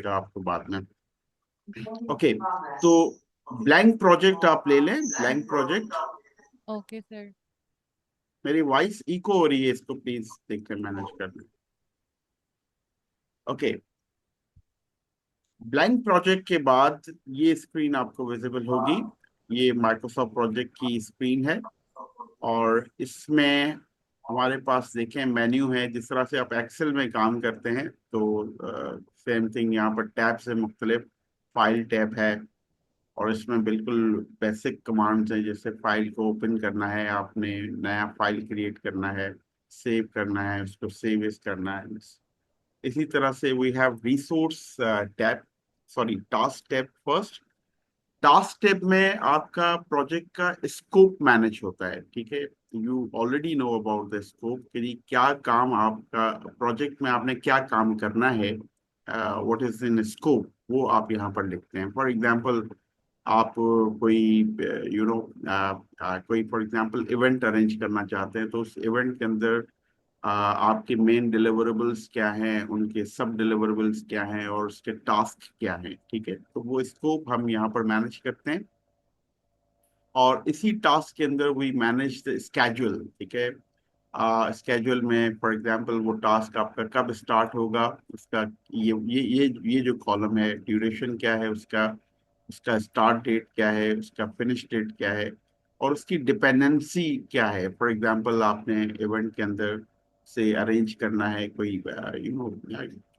पड़ेगा आपको बाद में। ओके, तो ब्लैंक प्रोजेक्ट आप ले लें, ब्लैंक प्रोजेक्ट। Okay sir. मेरी वॉइस इको हो रही है, इसको प्लीज देखकर मैनेज कर लें। ओके, ब्लैंक प्रोजेक्ट के बाद ये स्क्रीन आपको विजिबल होगी। ये माइक्रोसॉफ्ट प्रोजेक्ट की स्क्रीन है, और इसमें हमारे पास देखें मेन्यू है। जिस तरह से आप एक्सेल में काम करते हैं, तो सेम थिंग यहाँ पर टैब्स है मुख्तलिफ। फाइल टैब है, और इसमें बिल्कुल बेसिक कमांड्स हैं, जैसे फाइल को ओपन करना है, आपने नया फाइल क्रिएट करना है, सेव करना है, उसको सेव एज करना है। इसी तरह से we have resource tab, sorry task tab first. Task tab में आपका प्रोजेक्ट का स्कोप मैनेज होता है, ठीक है। You already know about the scope, कि क्या काम आपका प्रोजेक्ट में आपने क्या काम करना है, व्हाट इज इन स्कोप, वो आप यहाँ पर लिखते हैं। फॉर एग्जांपल, आप कोई कोई फॉर एग्जांपल इवेंट अरेंज करना चाहते हैं, तो उस इवेंट के अंदर आपके मेन डिलीवरेबल्स क्या हैं, उनके सब डिलीवरेबल्स क्या हैं, और उसके टास्क क्या हैं, ठीक है। तो वो स्कोप हम यहाँ पर मैनेज करते हैं, और इसी टास्क के अंदर वी मैनेज द स्केड्यूल, ठीक है। स्केड्यूल में फॉर एग्जांपल वो टास्क आपका कब स्टार्ट होगा, उसका ये जो कॉलम है, ड्यूरेशन क्या है उसका, उसका स्टार्ट डेट क्या है, उसका फिनिश डेट क्या है, और उसकी डिपेंडेंसी क्या है। फॉर एग्जांपल, आपने इवेंट के अंदर से अरेंज करना है कोई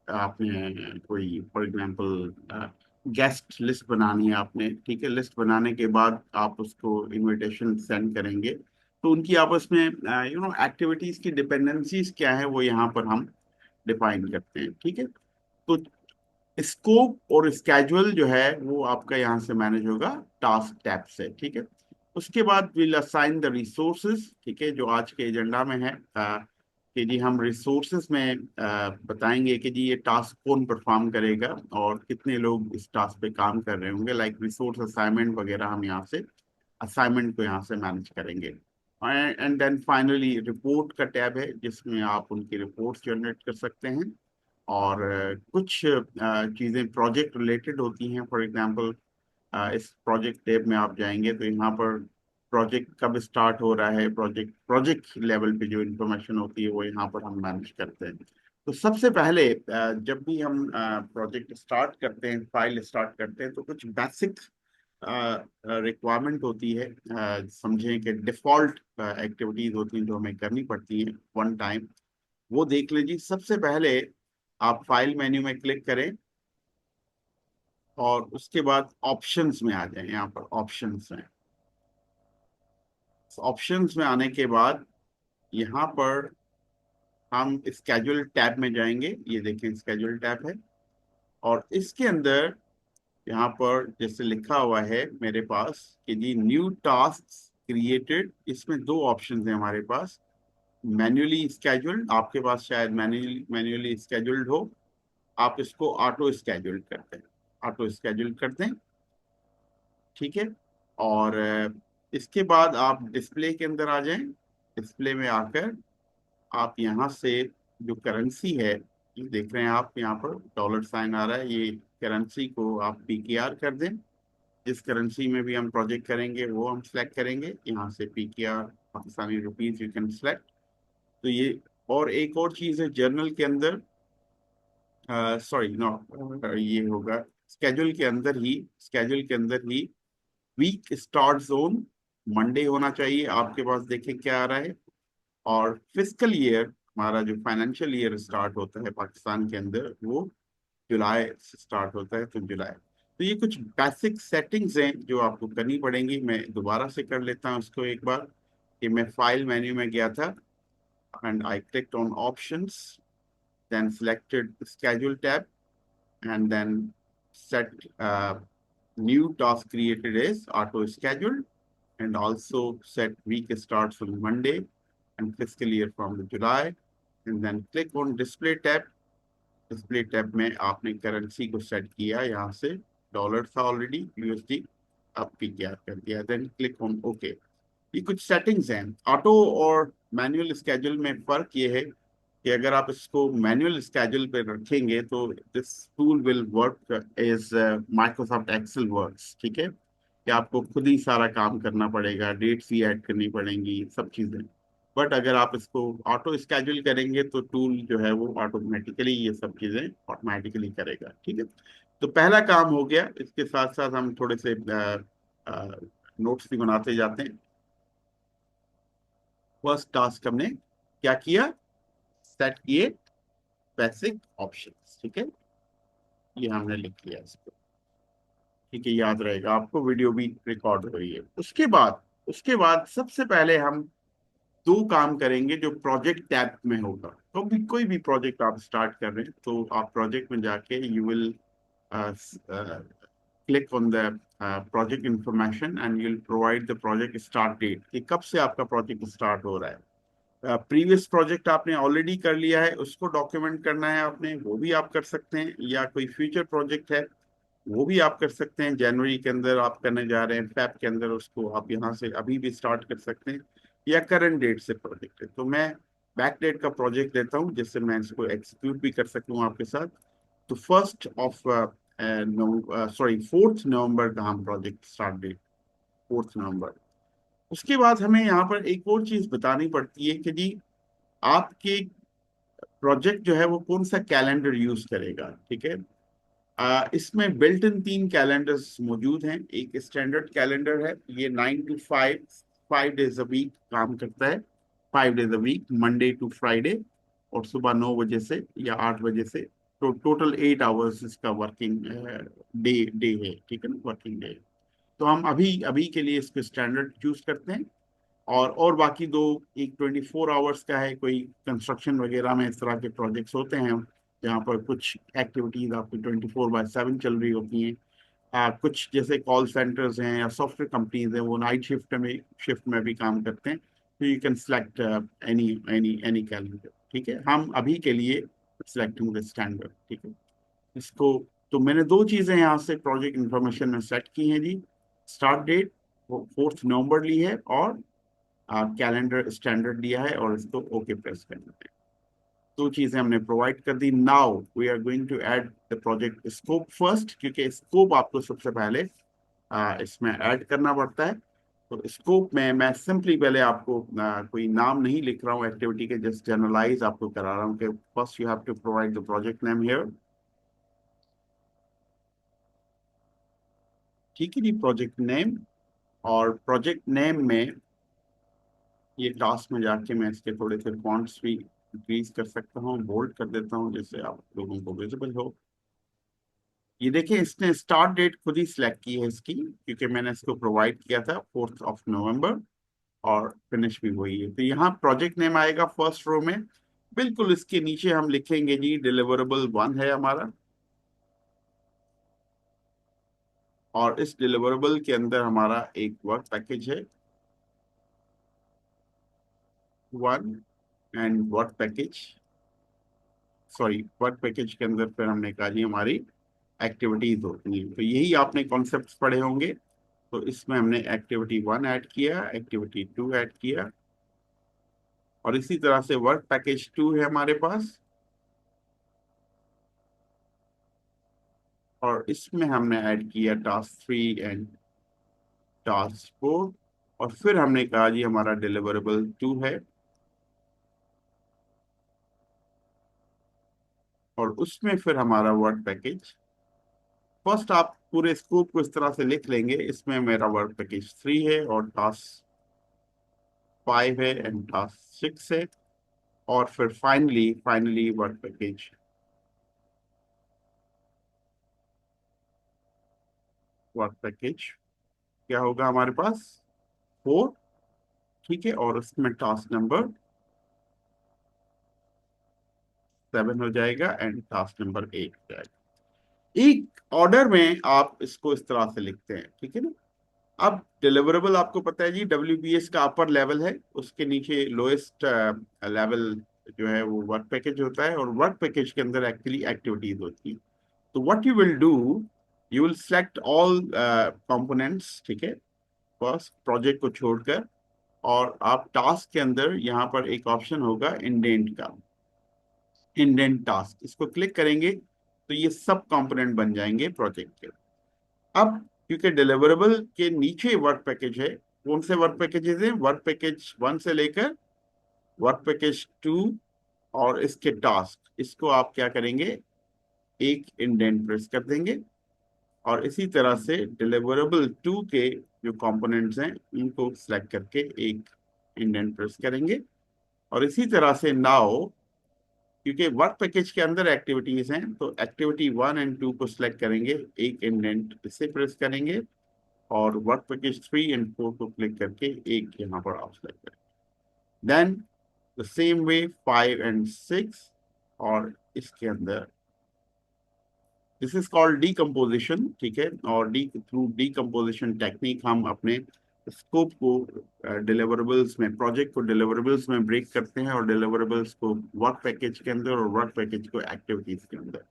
आपने कोई फॉर एग्जांपल गेस्ट लिस्ट बनानी है आपने, ठीक है। लिस्ट बनाने के बाद आप उसको इनविटेशन सेंड करेंगे, तो उनकी आपस में एक्टिविटीज की डिपेंडेंसीज क्या है, वो यहाँ पर हम डिफाइन करते हैं, ठीक है। तो स्कोप और स्केड्यूल जो है वो आपका यहाँ से मैनेज होगा टास्क टैब से, ठीक है। उसके बाद विल असाइन द रिसोर्सेज, ठीक है, जो आज के एजेंडा में है। कि जी हम रिसोर्सेज में बताएंगे कि जी ये टास्क कौन परफॉर्म करेगा, और कितने लोग इस टास्क पे काम कर रहे होंगे, लाइक रिसोर्स असाइनमेंट वगैरह हम यहाँ से असाइनमेंट को यहाँ से मैनेज करेंगे। एंड देन फाइनली रिपोर्ट का टैब है, जिसमें आप उनकी रिपोर्ट्स जनरेट कर सकते हैं, और कुछ चीज़ें प्रोजेक्ट रिलेटेड होती हैं। फॉर एग्जांपल, इस प्रोजेक्ट टैब में आप जाएंगे तो यहाँ पर प्रोजेक्ट कब स्टार्ट हो रहा है, प्रोजेक्ट प्रोजेक्ट लेवल पे जो इन्फॉर्मेशन होती है वो यहाँ पर हम मैनेज करते हैं। तो सबसे पहले जब भी हम प्रोजेक्ट स्टार्ट करते हैं, फाइल स्टार्ट करते हैं, तो कुछ बेसिक रिक्वायरमेंट होती है। समझें कि डिफॉल्ट एक्टिविटीज होती हैं जो हमें करनी पड़ती हैं वन टाइम, वो देख लीजिए। सबसे पहले आप फाइल मेन्यू में क्लिक करें, और उसके बाद ऑप्शंस में आ जाएं। यहाँ पर ऑप्शंस में, ऑप्शंस में आने के बाद यहाँ पर हम स्केड्यूल टैब में जाएंगे। ये देखें स्केड्यूल टैब है, और इसके अंदर यहाँ पर जैसे लिखा हुआ है मेरे पास कि जी न्यू टास्क क्रिएटेड, इसमें दो ऑप्शन है हमारे पास। मैन्युअली स्केड्यूल्ड, आपके पास शायद मैन्युअली मैन्युअली स्केड्यूल्ड हो, आप इसको ऑटो स्केड्यूल करते हैं, ऑटो स्केड्यूल करते हैं, ठीक है। और इसके बाद आप डिस्प्ले के अंदर आ जाएं। डिस्प्ले में आकर आप यहाँ से जो करेंसी है, ये देख रहे हैं आप, यहाँ पर डॉलर साइन आ रहा है, ये करेंसी को आप पीकेआर कर दें। जिस करेंसी में भी हम प्रोजेक्ट करेंगे वो हम सेलेक्ट करेंगे, यहाँ से PKR Pakistani rupees you can select. तो ये, और एक और चीज़ है जर्नल के अंदर, सॉरी नो, ये होगा स्केड्यूल के अंदर ही, स्केड्यूल के अंदर ही वीक स्टार्ट जोन मंडे होना चाहिए। आपके पास देखें क्या आ रहा है, और फिजिकल ईयर, हमारा जो फाइनेंशियल ईयर स्टार्ट होता है पाकिस्तान के अंदर, वो जुलाई से स्टार्ट होता है, तो जुलाई। तो ये कुछ बेसिक सेटिंग्स हैं जो आपको करनी पड़ेंगी। मैं दोबारा से कर लेता हूँ इसको एक बार, कि मैं फाइल मेन्यू में गया था, and I clicked on options, then selected schedule tab, and then set new task created as auto scheduled, and also set week starts on Monday and fiscal year from the July, and then click on display tab। Display tab में आपने currency को set किया, यहाँ से dollar था already, USD, अब PKR कर दिया, देन क्लिक ऑन ओके। ये कुछ सेटिंग्स हैं। ऑटो और मैनुअल स्केड्यूल में फर्क ये है कि अगर आप इसको मैनुअल स्केड्यूल पे रखेंगे तो this tool will work as Microsoft Excel works, ठीक है, कि आपको खुद ही सारा काम करना पड़ेगा, डेट्स ही ऐड करनी पड़ेंगी, सब चीजें। बट अगर आप इसको ऑटो स्केड्यूल करेंगे तो टूल जो है वो ऑटोमेटिकली ये सब चीजें ऑटोमेटिकली करेगा, ठीक है। तो पहला काम हो गया। इसके साथ साथ हम थोड़े से नोट्स भी बनाते जाते हैं। फर्स्ट टास्क हमने क्या किया, सेट किए बेसिक ऑप्शंस, ठीक है, ये हमने लिख लिया इसको, ठीक है, याद रहेगा आपको, वीडियो भी रिकॉर्ड हो रही है। उसके बाद सबसे पहले हम दो काम करेंगे जो प्रोजेक्ट टैब में होगा। तो भी कोई भी प्रोजेक्ट आप स्टार्ट कर रहे हैं तो आप प्रोजेक्ट में जाके you will click on the project information and you will provide the project start date, कि कब से आपका प्रोजेक्ट स्टार्ट हो रहा है। प्रीवियस प्रोजेक्ट आपने ऑलरेडी कर लिया है उसको डॉक्यूमेंट करना है आपने, वो भी आप कर सकते हैं, या कोई फ्यूचर प्रोजेक्ट है वो भी आप कर सकते हैं। जनवरी के अंदर आप करने जा रहे हैं, फेब के अंदर, उसको आप यहाँ से अभी भी स्टार्ट कर सकते हैं, या करंट डेट से प्रोजेक्ट है। तो मैं बैक डेट का प्रोजेक्ट देता हूँ जिससे मैं इसको एग्जीक्यूट भी कर सकूँ आपके साथ। तो 4th नवंबर का हम प्रोजेक्ट स्टार्ट डेट, 4th नवंबर। उसके बाद हमें यहाँ पर एक और चीज बतानी पड़ती है कि जी आपके प्रोजेक्ट जो है वो कौन सा कैलेंडर यूज करेगा, ठीक है। इसमें बिल्ट इन 3 कैलेंडर्स मौजूद हैं। एक स्टैंडर्ड कैलेंडर है, ये 9 to 5, 5 days a week काम करता है, 5 days a week, Monday to Friday, और सुबह 9 बजे से या 8 बजे से। तो टोटल 8 आवर्स इसका वर्किंग डे डे है, ठीक है ना, वर्किंग डे। तो हम अभी अभी के लिए इसको स्टैंडर्ड चूज करते हैं। और बाकी दो, एक 24 आवर्स का है, कोई कंस्ट्रक्शन वगैरह में इस तरह के प्रोजेक्ट्स होते हैं जहाँ पर कुछ एक्टिविटीज आपकी 24/7 चल रही होती हैं। कुछ जैसे कॉल सेंटर्स हैं या सॉफ्टवेयर कंपनीज हैं वो नाइट शिफ्ट में भी काम करते हैं। तो you can select any any any calendar, ठीक है। हम अभी के लिए सिलेक्टिंग द स्टैंडर्ड, ठीक है। इसको, तो मैंने दो चीजें यहाँ से प्रोजेक्ट इंफॉर्मेशन में सेट की हैं जी। स्टार्ट डेट 4th नवंबर ली है, और कैलेंडर स्टैंडर्ड दिया है, और इसको ओके प्रेस करना है। दो चीजें हमने प्रोवाइड कर दी। Now we are going to add the project scope first, क्योंकि स्कोप आपको सबसे पहले इसमें ऐड करना पड़ता है। तो स्कोप में मैं सिंपली पहले आपको कोई नाम नहीं लिख रहा हूँ एक्टिविटी के, जस्ट जनरलाइज आपको करा रहा हूँ कि first you have to provide the project name here, ठीक है जी, प्रोजेक्ट नेम। और प्रोजेक्ट नेम में ये टास्क में जाके मैं इसके थोड़े से फॉन्ट्स भी इंक्रीज कर सकता हूँ, बोल्ड कर देता हूँ जिससे आप लोगों को विजिबल हो। ये देखिए इसने स्टार्ट डेट खुद ही सिलेक्ट की है इसकी, क्योंकि मैंने इसको प्रोवाइड किया था 4th of November, और फिनिश भी वही है। तो यहाँ प्रोजेक्ट नेम आएगा फर्स्ट रो में। बिल्कुल इसके नीचे हम लिखेंगे जी डिलीवरेबल 1 है हमारा, और इस डिलीवरेबल के अंदर हमारा एक वर्क पैकेज है 1, and work package, sorry, work package के अंदर फिर हमने कहा जी हमारी एक्टिविटीज होती हैं। तो यही आपने कॉन्सेप्ट पढ़े होंगे। तो इसमें हमने एक्टिविटी 1 ऐड किया, एक्टिविटी 2 ऐड किया, और इसी तरह से वर्क पैकेज 2 है हमारे पास, और इसमें हमने ऐड किया टास्क 3 एंड टास्क 4। और फिर हमने कहा जी हमारा डिलीवरेबल 2 है, और उसमें फिर हमारा वर्क पैकेज। फर्स्ट आप पूरे स्कोप को इस तरह से लिख लेंगे, इसमें मेरा वर्क पैकेज 3 है, और टास्क 5 है, एंड टास्क 6 है, और फिर फाइनली फाइनली वर्क पैकेज क्या होगा हमारे पास, 4, ठीक है, और उसमें टास्क नंबर 7 हो जाएगा, एंड टास्क नंबर 8 हो जाएगा। एक ऑर्डर में आप इसको इस तरह से लिखते हैं, ठीक है ना। अब डिलीवरेबल आपको पता है जी, WBS का अपर लेवल है, उसके नीचे लोएस्ट लेवल जो है वो वर्क पैकेज होता है, और वर्क पैकेज के अंदर एक्चुअली एक्टिविटीज होती है। तो what you will do, you will select all components, ठीक है, बस प्रोजेक्ट को छोड़कर, और आप टास्क के अंदर यहाँ पर एक ऑप्शन होगा इंडेंट का, इंडेंट टास्क, इसको क्लिक करेंगे तो ये सब कंपोनेंट बन जाएंगे प्रोजेक्ट के। अब क्योंकि डिलीवरेबल के नीचे वर्क पैकेज है, कौन से वर्क पैकेजेस हैं, वर्क पैकेज 1 से लेकर वर्क पैकेज 2 और इसके टास्क, इसको आप क्या करेंगे, एक इंडेंट प्रेस कर देंगे और इसी तरह से डिलीवरेबल 2 के जो कंपोनेंट्स हैं उनको सिलेक्ट करके एक इंडेंट प्रेस करेंगे। और इसी तरह से नाउ क्योंकि वर्क पैकेज के अंदर एक्टिविटीज हैं तो एक्टिविटी 1 और 2 को सिलेक्ट करेंगे, एक इंडेंट इसे प्रेस करेंगे और वर्क पैकेज 3 और 4 को क्लिक करके एक यहाँ पर आप सिलेक्ट करेंगे। देन द सेम वे 5 और 6 और इसके अंदर दिस इज कॉल्ड डीकम्पोजिशन, ठीक है। और थ्रू डीकम्पोजिशन टेक्निक हम अपने स्कोप को डिलीवरेबल्स में, प्रोजेक्ट को डिलीवरेबल्स में ब्रेक करते हैं और डिलीवरेबल्स को वर्क पैकेज के अंदर और वर्क पैकेज को एक्टिविटीज के अंदर।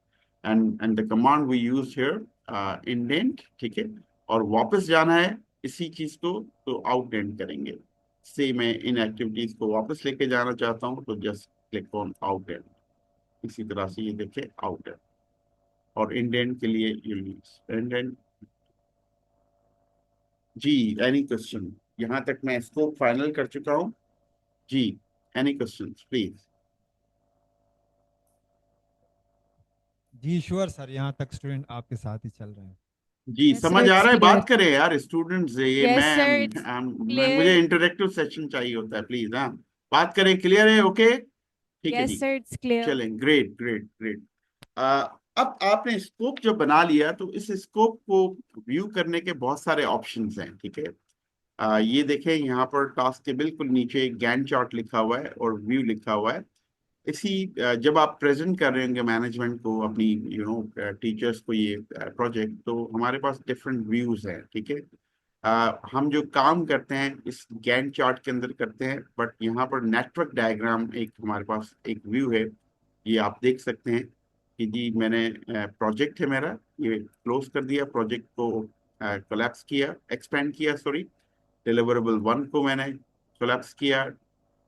And the command we use here indent, ठीक है। और वापस जाना है इसी चीज को तो आउटडेंट करेंगे। से मैं इन एक्टिविटीज को वापस लेके जाना चाहता हूँ तो जस्ट क्लिक ऑन आउटडेंट। इसी तरह से ये देखें आउटडेंट। और इंडेंट के लिए इंडेंट। जी, एनी क्वेश्चन? यहां तक मैं स्कोप फाइनल कर चुका हूं। जी, एनी क्वेश्चन प्लीज? जी श्योर सर, यहाँ तक स्टूडेंट आपके साथ ही चल रहे हैं। जी, Yes, sir, समझ आ it's रहा है? clear. बात करें यार स्टूडेंट्स से, ये Yes, मैं, sir, it's मुझे clear. इंटरेक्टिव सेशन चाहिए होता है, प्लीज। हाँ, बात करें, क्लियर है? ओके, ठीक है Yes, जी। sir, it's clear. चलें, ग्रेट ग्रेट ग्रेट। अब आपने स्कोप जब बना लिया तो इस स्कोप को व्यू करने के बहुत सारे ऑप्शंस हैं, ठीक है। ये देखें यहाँ पर टास्क के बिल्कुल नीचे गैन चार्ट लिखा हुआ है और व्यू लिखा हुआ है। जब आप प्रेजेंट कर रहे होंगे मैनेजमेंट को, अपनी टीचर्स को ये प्रोजेक्ट, तो हमारे पास डिफरेंट व्यूज हैं, ठीक है। हम जो काम करते हैं इस गैन चार्ट के अंदर करते हैं, बट यहाँ पर नेटवर्क डायग्राम एक हमारे पास एक व्यू है। ये आप देख सकते हैं कि जी मैंने प्रोजेक्ट है मेरा, ये क्लोज कर दिया, प्रोजेक्ट को कोलैप्स किया, एक्सपेंड किया, सॉरी। डिलीवरेबल 1 को मैंने कोलैप्स किया,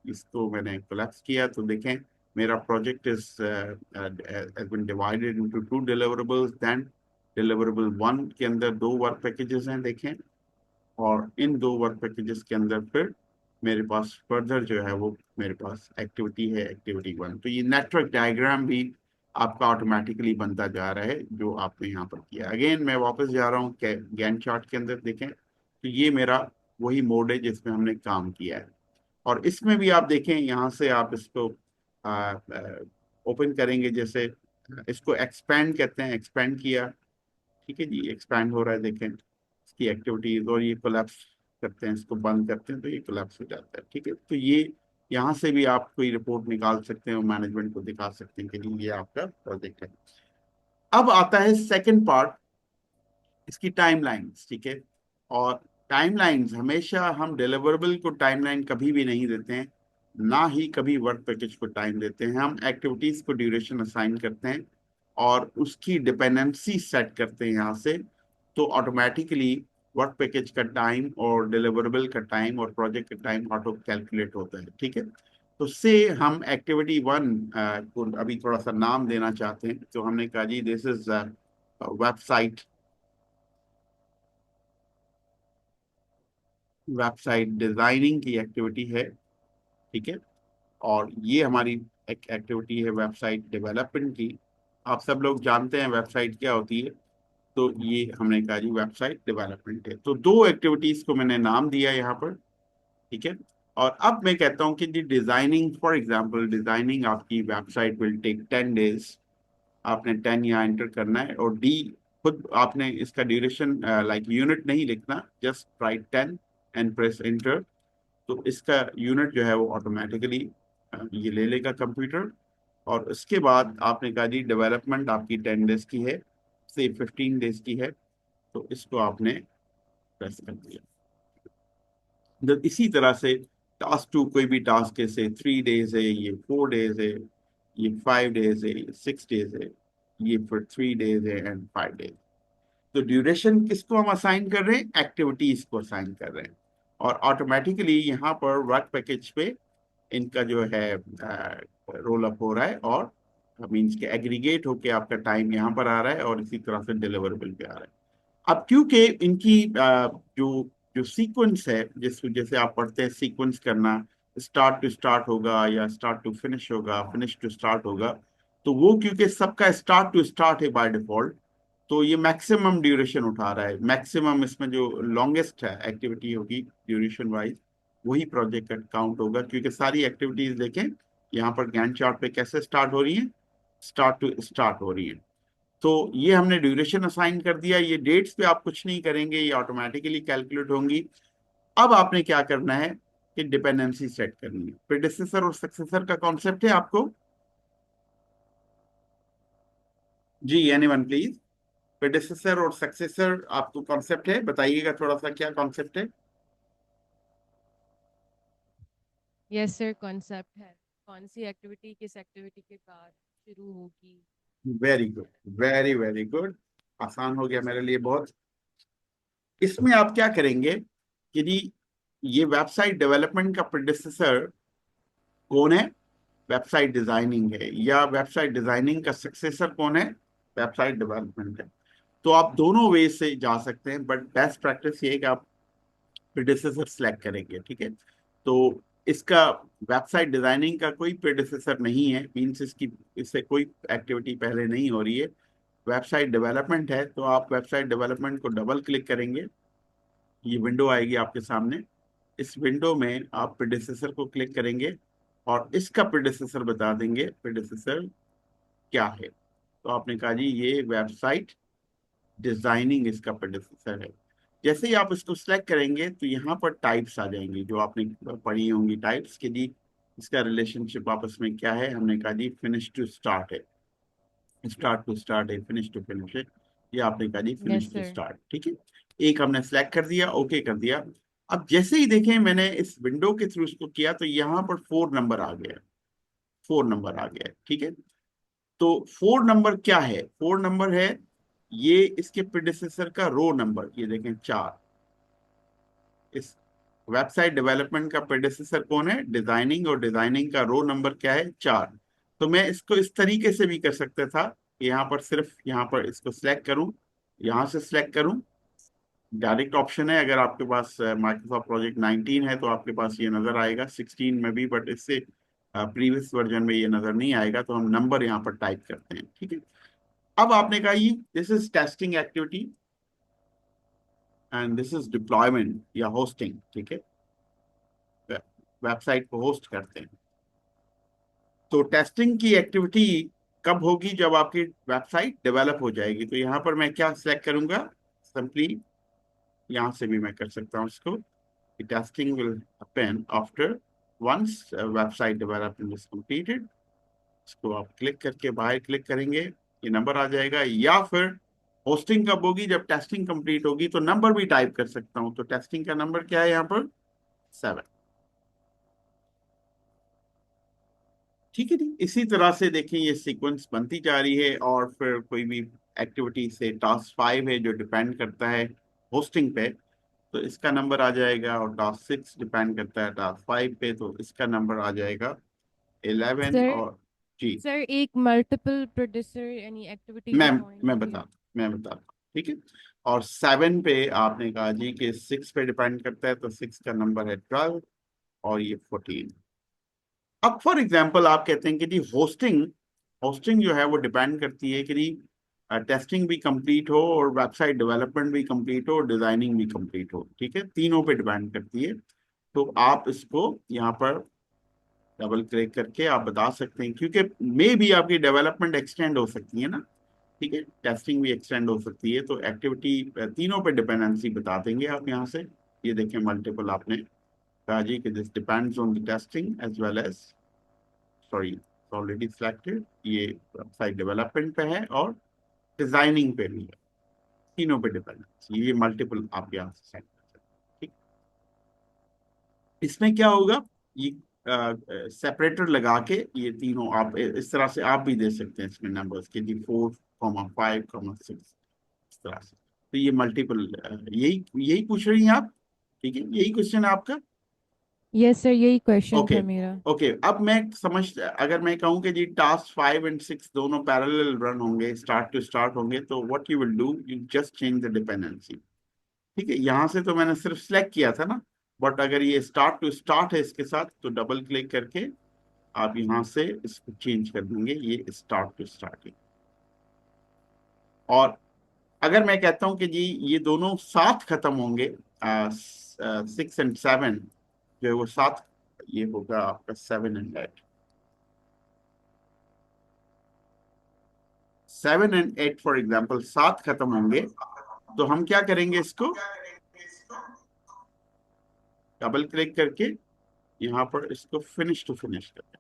इसको मैंने कोलैप्स किया, तो देखें मेरा project is has been divided into 2 deliverables। Then deliverable 1 के अंदर 2 वर्क पैकेजेस हैं, देखें। और इन 2 वर्क पैकेजेस के अंदर फिर मेरे पास फर्दर जो है वो मेरे पास एक्टिविटी है, एक्टिविटी 1। तो ये नेटवर्क डायग्राम भी आपका ऑटोमेटिकली बनता जा रहा है जो आपने यहाँ पर किया। अगेन मैं वापस जा रहा हूँ गैन चार्ट के अंदर, देखें तो ये मेरा वही मोड है जिसमें हमने काम किया है। और इसमें भी आप देखें, यहाँ से आप इसको ओपन करेंगे, जैसे इसको एक्सपैंड कहते हैं, एक्सपैंड किया, ठीक है जी, एक्सपैंड हो रहा है, देखें इसकी एक्टिविटीज। और ये कोलैप्स करते हैं, इसको बंद करते हैं तो ये कोलैप्स हो जाता है, ठीक है। तो ये यहाँ से भी आप कोई रिपोर्ट निकाल सकते हैं और मैनेजमेंट को दिखा सकते हैं कि नहीं, ये आपका प्रोजेक्ट है। अब आता है सेकंड पार्ट, इसकी टाइमलाइंस, ठीक है। और टाइमलाइंस हमेशा, हम डिलीवरेबल को टाइमलाइन कभी भी नहीं देते हैं, ना ही कभी वर्क पैकेज को टाइम देते हैं। हम एक्टिविटीज को ड्यूरेशन असाइन करते हैं और उसकी डिपेंडेंसी सेट करते हैं यहाँ से। तो ऑटोमेटिकली वर्क पैकेज का टाइम और डिलीवरेबल का टाइम और प्रोजेक्ट का टाइम ऑटो कैलकुलेट होता है, ठीक है। तो से हम एक्टिविटी 1 को अभी थोड़ा सा नाम देना चाहते हैं, तो हमने कहा जी this is website, website designing की एक्टिविटी है, ठीक है। और ये हमारी एक एक्टिविटी है वेबसाइट डेवलपमेंट की। आप सब लोग जानते हैं वेबसाइट क्या होती है, तो ये हमने कहा जी वेबसाइट डेवलपमेंट है। तो 2 एक्टिविटीज को मैंने नाम दिया यहाँ पर, ठीक है। और अब मैं कहता हूँ कि जी डिजाइनिंग, फॉर एग्जांपल डिजाइनिंग आपकी वेबसाइट विल टेक 10 डेज। आपने 10 यहाँ एंटर करना है और डी, खुद आपने इसका ड्यूरेशन लाइक यूनिट नहीं लिखना, just right 10 and press enter. तो इसका यूनिट जो है वो ऑटोमेटिकली ये ले लेगा कंप्यूटर। और उसके बाद आपने कहा जी डेवलपमेंट आपकी 10 डेज की है, से 15 डेज की है, तो इसको आपने प्रेस कर दिया। तो इसी तरह से टास्क 2, कोई भी टास्क है, से 3 डेज है, ये 4 डेज है, ये 5 डेज है, ये 6 डेज है, ये फिर 3 डेज है एंड 5 डेज। तो ड्यूरेशन किसको हम असाइन कर रहे हैं? एक्टिविटीज को असाइन कर रहे हैं। और ऑटोमेटिकली यहाँ पर वर्क पैकेज पे इनका जो है रोल अप हो रहा है और मीन्स के एग्रीगेट होके आपका टाइम यहाँ पर आ रहा है और इसी तरह से डिलीवरेबल पे आ रहा है। अब क्योंकि इनकी जो जो सीक्वेंस है, जिस जैसे आप पढ़ते हैं सीक्वेंस करना, स्टार्ट टू स्टार्ट होगा या स्टार्ट टू फिनिश होगा, फिनिश टू स्टार्ट होगा, तो वो क्योंकि सबका स्टार्ट टू स्टार्ट है बाय डिफॉल्ट, तो ये मैक्सिमम ड्यूरेशन उठा रहा है। मैक्सिमम इसमें जो लॉन्गेस्ट है एक्टिविटी होगी ड्यूरेशन वाइज, वही प्रोजेक्ट का काउंट होगा। क्योंकि सारी एक्टिविटीज देखें यहाँ पर गैंट चार्ट पे कैसे स्टार्ट हो रही है, स्टार्ट टू स्टार्ट हो रही है। तो ये हमने ड्यूरेशन असाइन कर दिया। ये डेट्स पे आप कुछ नहीं करेंगे, ये ऑटोमेटिकली कैलकुलेट होंगी। अब आपने क्या करना है कि डिपेंडेंसी सेट करनी है। प्रेडिसेसर और सक्सेसर का कॉन्सेप्ट है आपको। जी एनीवन प्लीज। प्रेडिसेसर और सक्सेसर आपको कॉन्सेप्ट है, बताइएगा थोड़ा सा क्या कॉन्सेप्ट है। यस सर, कॉन्सेप्ट है कौन सी एक्टिविटी किस एक्टिविटी के बाद शुरू होगी। Very good, very very good. आसान हो गया मेरे लिए बहुत। इसमें आप क्या करेंगे कि जी, ये वेबसाइट डेवलपमेंट का प्रेडिसेसर कौन है, वेबसाइट डिजाइनिंग है, या वेबसाइट डिजाइनिंग का सक्सेसर कौन है, वेबसाइट डेवलपमेंट है। तो आप दोनों वे से जा सकते हैं, बट बेस्ट प्रैक्टिस ये है कि आप प्रेडिसेसर सेलेक्ट करेंगे, ठीक है। तो इसका वेबसाइट डिजाइनिंग का कोई प्रेडिसेसर नहीं है, मीन्स इसकी इससे कोई एक्टिविटी पहले नहीं हो रही है। वेबसाइट डेवलपमेंट है, तो आप वेबसाइट डेवलपमेंट को डबल क्लिक करेंगे, ये विंडो आएगी आपके सामने। इस विंडो में आप प्रेडिसेसर को क्लिक करेंगे और इसका प्रेडिसेसर बता देंगे प्रेडिसेसर क्या है। तो आपने कहा जी ये वेबसाइट डिजाइनिंग इसका प्रेडिसेसर है। जैसे ही आप इसको सिलेक्ट करेंगे तो यहाँ पर टाइप्स आ जाएंगी जो आपने पढ़ी होंगी, टाइप्स के जी इसका रिलेशनशिप आपस में क्या है। हमने कहा जी फिनिश टू स्टार्ट है, स्टार्ट टू स्टार्ट है, फिनिश टू फिनिश है। ये आपने कहा जी finish yes to sir. Start, ठीक है। एक हमने सेलेक्ट कर दिया, ओके कर दिया। अब जैसे ही देखें मैंने इस विंडो के थ्रू इसको किया तो यहाँ पर 4 नंबर आ गया, 4 नंबर आ गया, ठीक है। तो 4 नंबर क्या है, 4 नंबर है ये इसके प्रेडिसेसर का रो नंबर। ये देखें 4। इस वेबसाइट डेवलपमेंट का प्रेडिसेसर कौन है, डिजाइनिंग, और डिजाइनिंग का रो नंबर क्या है, 4। तो मैं इसको इस तरीके से भी कर सकता था, यहाँ पर सिर्फ यहाँ पर इसको सिलेक्ट करूं, यहाँ से सिलेक्ट करूं। डायरेक्ट ऑप्शन है, अगर आपके पास माइक्रोसॉफ्ट प्रोजेक्ट 19 है तो आपके पास ये नजर आएगा, 16 में भी, बट इससे प्रीवियस वर्जन में ये नजर नहीं आएगा। तो हम नंबर यहाँ पर टाइप करते हैं, ठीक है। अब आपने कहा ये this is testing activity and this is deployment या होस्टिंग, ठीक है। वेबसाइट को होस्ट करते हैं। तो टेस्टिंग की एक्टिविटी कब होगी, जब आपकी वेबसाइट डेवलप हो जाएगी। तो यहाँ पर मैं क्या सिलेक्ट करूंगा, सिंपली यहाँ से भी मैं कर सकता हूँ इसको। Testing will happen after once website development is completed. इसको आप क्लिक करके बाहर क्लिक करेंगे, ये नंबर आ जाएगा। या फिर होस्टिंग कब होगी, जब टेस्टिंग कंप्लीट होगी। तो नंबर भी टाइप कर सकता हूँ। तो टेस्टिंग का नंबर क्या है यहाँ पर, 7, ठीक है। जी इसी तरह से देखें ये सीक्वेंस बनती जा रही है। और फिर कोई भी एक्टिविटी से टास्क 5 है जो डिपेंड करता है होस्टिंग पे, तो इसका नंबर आ जाएगा। और टास्क 6 डिपेंड करता है टास्क 5 पे, तो इसका नंबर आ जाएगा 11। सर और जी सर एक मल्टीपल प्रोड्यूसर यानी एक्टिविटी मैं जॉइन मैं होगी। बता मैं बताता हूँ, ठीक है। और 7 पे आपने कहा जी कि 6 पे डिपेंड करता है, तो 6 का नंबर है 12 और ये 14। अब फॉर एग्जाम्पल आप कहते हैं कि जी होस्टिंग, होस्टिंग जो है वो डिपेंड करती है कि जी टेस्टिंग भी कंप्लीट हो और वेबसाइट डेवलपमेंट भी कंप्लीट हो और डिजाइनिंग भी कंप्लीट हो, ठीक है, तीनों पे डिपेंड करती है। तो आप इसको यहाँ पर डबल क्लिक करके आप बता सकते हैं, क्योंकि मे भी आपकी डेवलपमेंट एक्सटेंड हो सकती है ना, ठीक है, टेस्टिंग भी एक्सटेंड हो सकती है। तो एक्टिविटी तीनों पे डिपेंडेंसी बता देंगे आप यहाँ से। ये देखें मल्टीपल आपने कहा जी कि this depends on the testing as well as, sorry already selected, ये वेबसाइट डेवलपमेंट पे है और डिजाइनिंग पे भी है, तीनों पे डिपेंडेंसी। ये मल्टीपल आप यहाँ से सेट कर सकते हैं, ठीक। इसमें क्या होगा, ये सेपरेटर लगा के ये तीनों आप इस तरह से आप भी दे सकते हैं इसमें नंबर्स के जी 4,5,6 इस तरह से। तो ये मल्टीपल, यही यही पूछ रही हैं आप, ठीक है, यही क्वेश्चन है आपका। यस सर, यही क्वेश्चन ओके था मेरा। ओके, अब मैं समझ, अगर मैं कहूँ कि जी टास्क 5 और 6 दोनों पैरेलल रन होंगे, स्टार्ट टू स्टार्ट होंगे, तो what you will do, you just change the dependency. ठीक है, यहाँ से तो मैंने सिर्फ सिलेक्ट किया था ना, बट अगर ये स्टार्ट टू स्टार्ट है इसके साथ, तो डबल क्लिक करके आप यहाँ से इसको चेंज कर देंगे, ये स्टार्ट टू स्टार्ट। और अगर मैं कहता हूं कि जी ये दोनों साथ खत्म होंगे, 6 और 7, जो है वो साथ, ये होगा आपका 7 और 8, 7 और 8 फॉर एग्जाम्पल साथ खत्म होंगे, तो हम क्या करेंगे, इसको डबल क्लिक करके यहाँ पर इसको फिनिश टू फिनिश करें।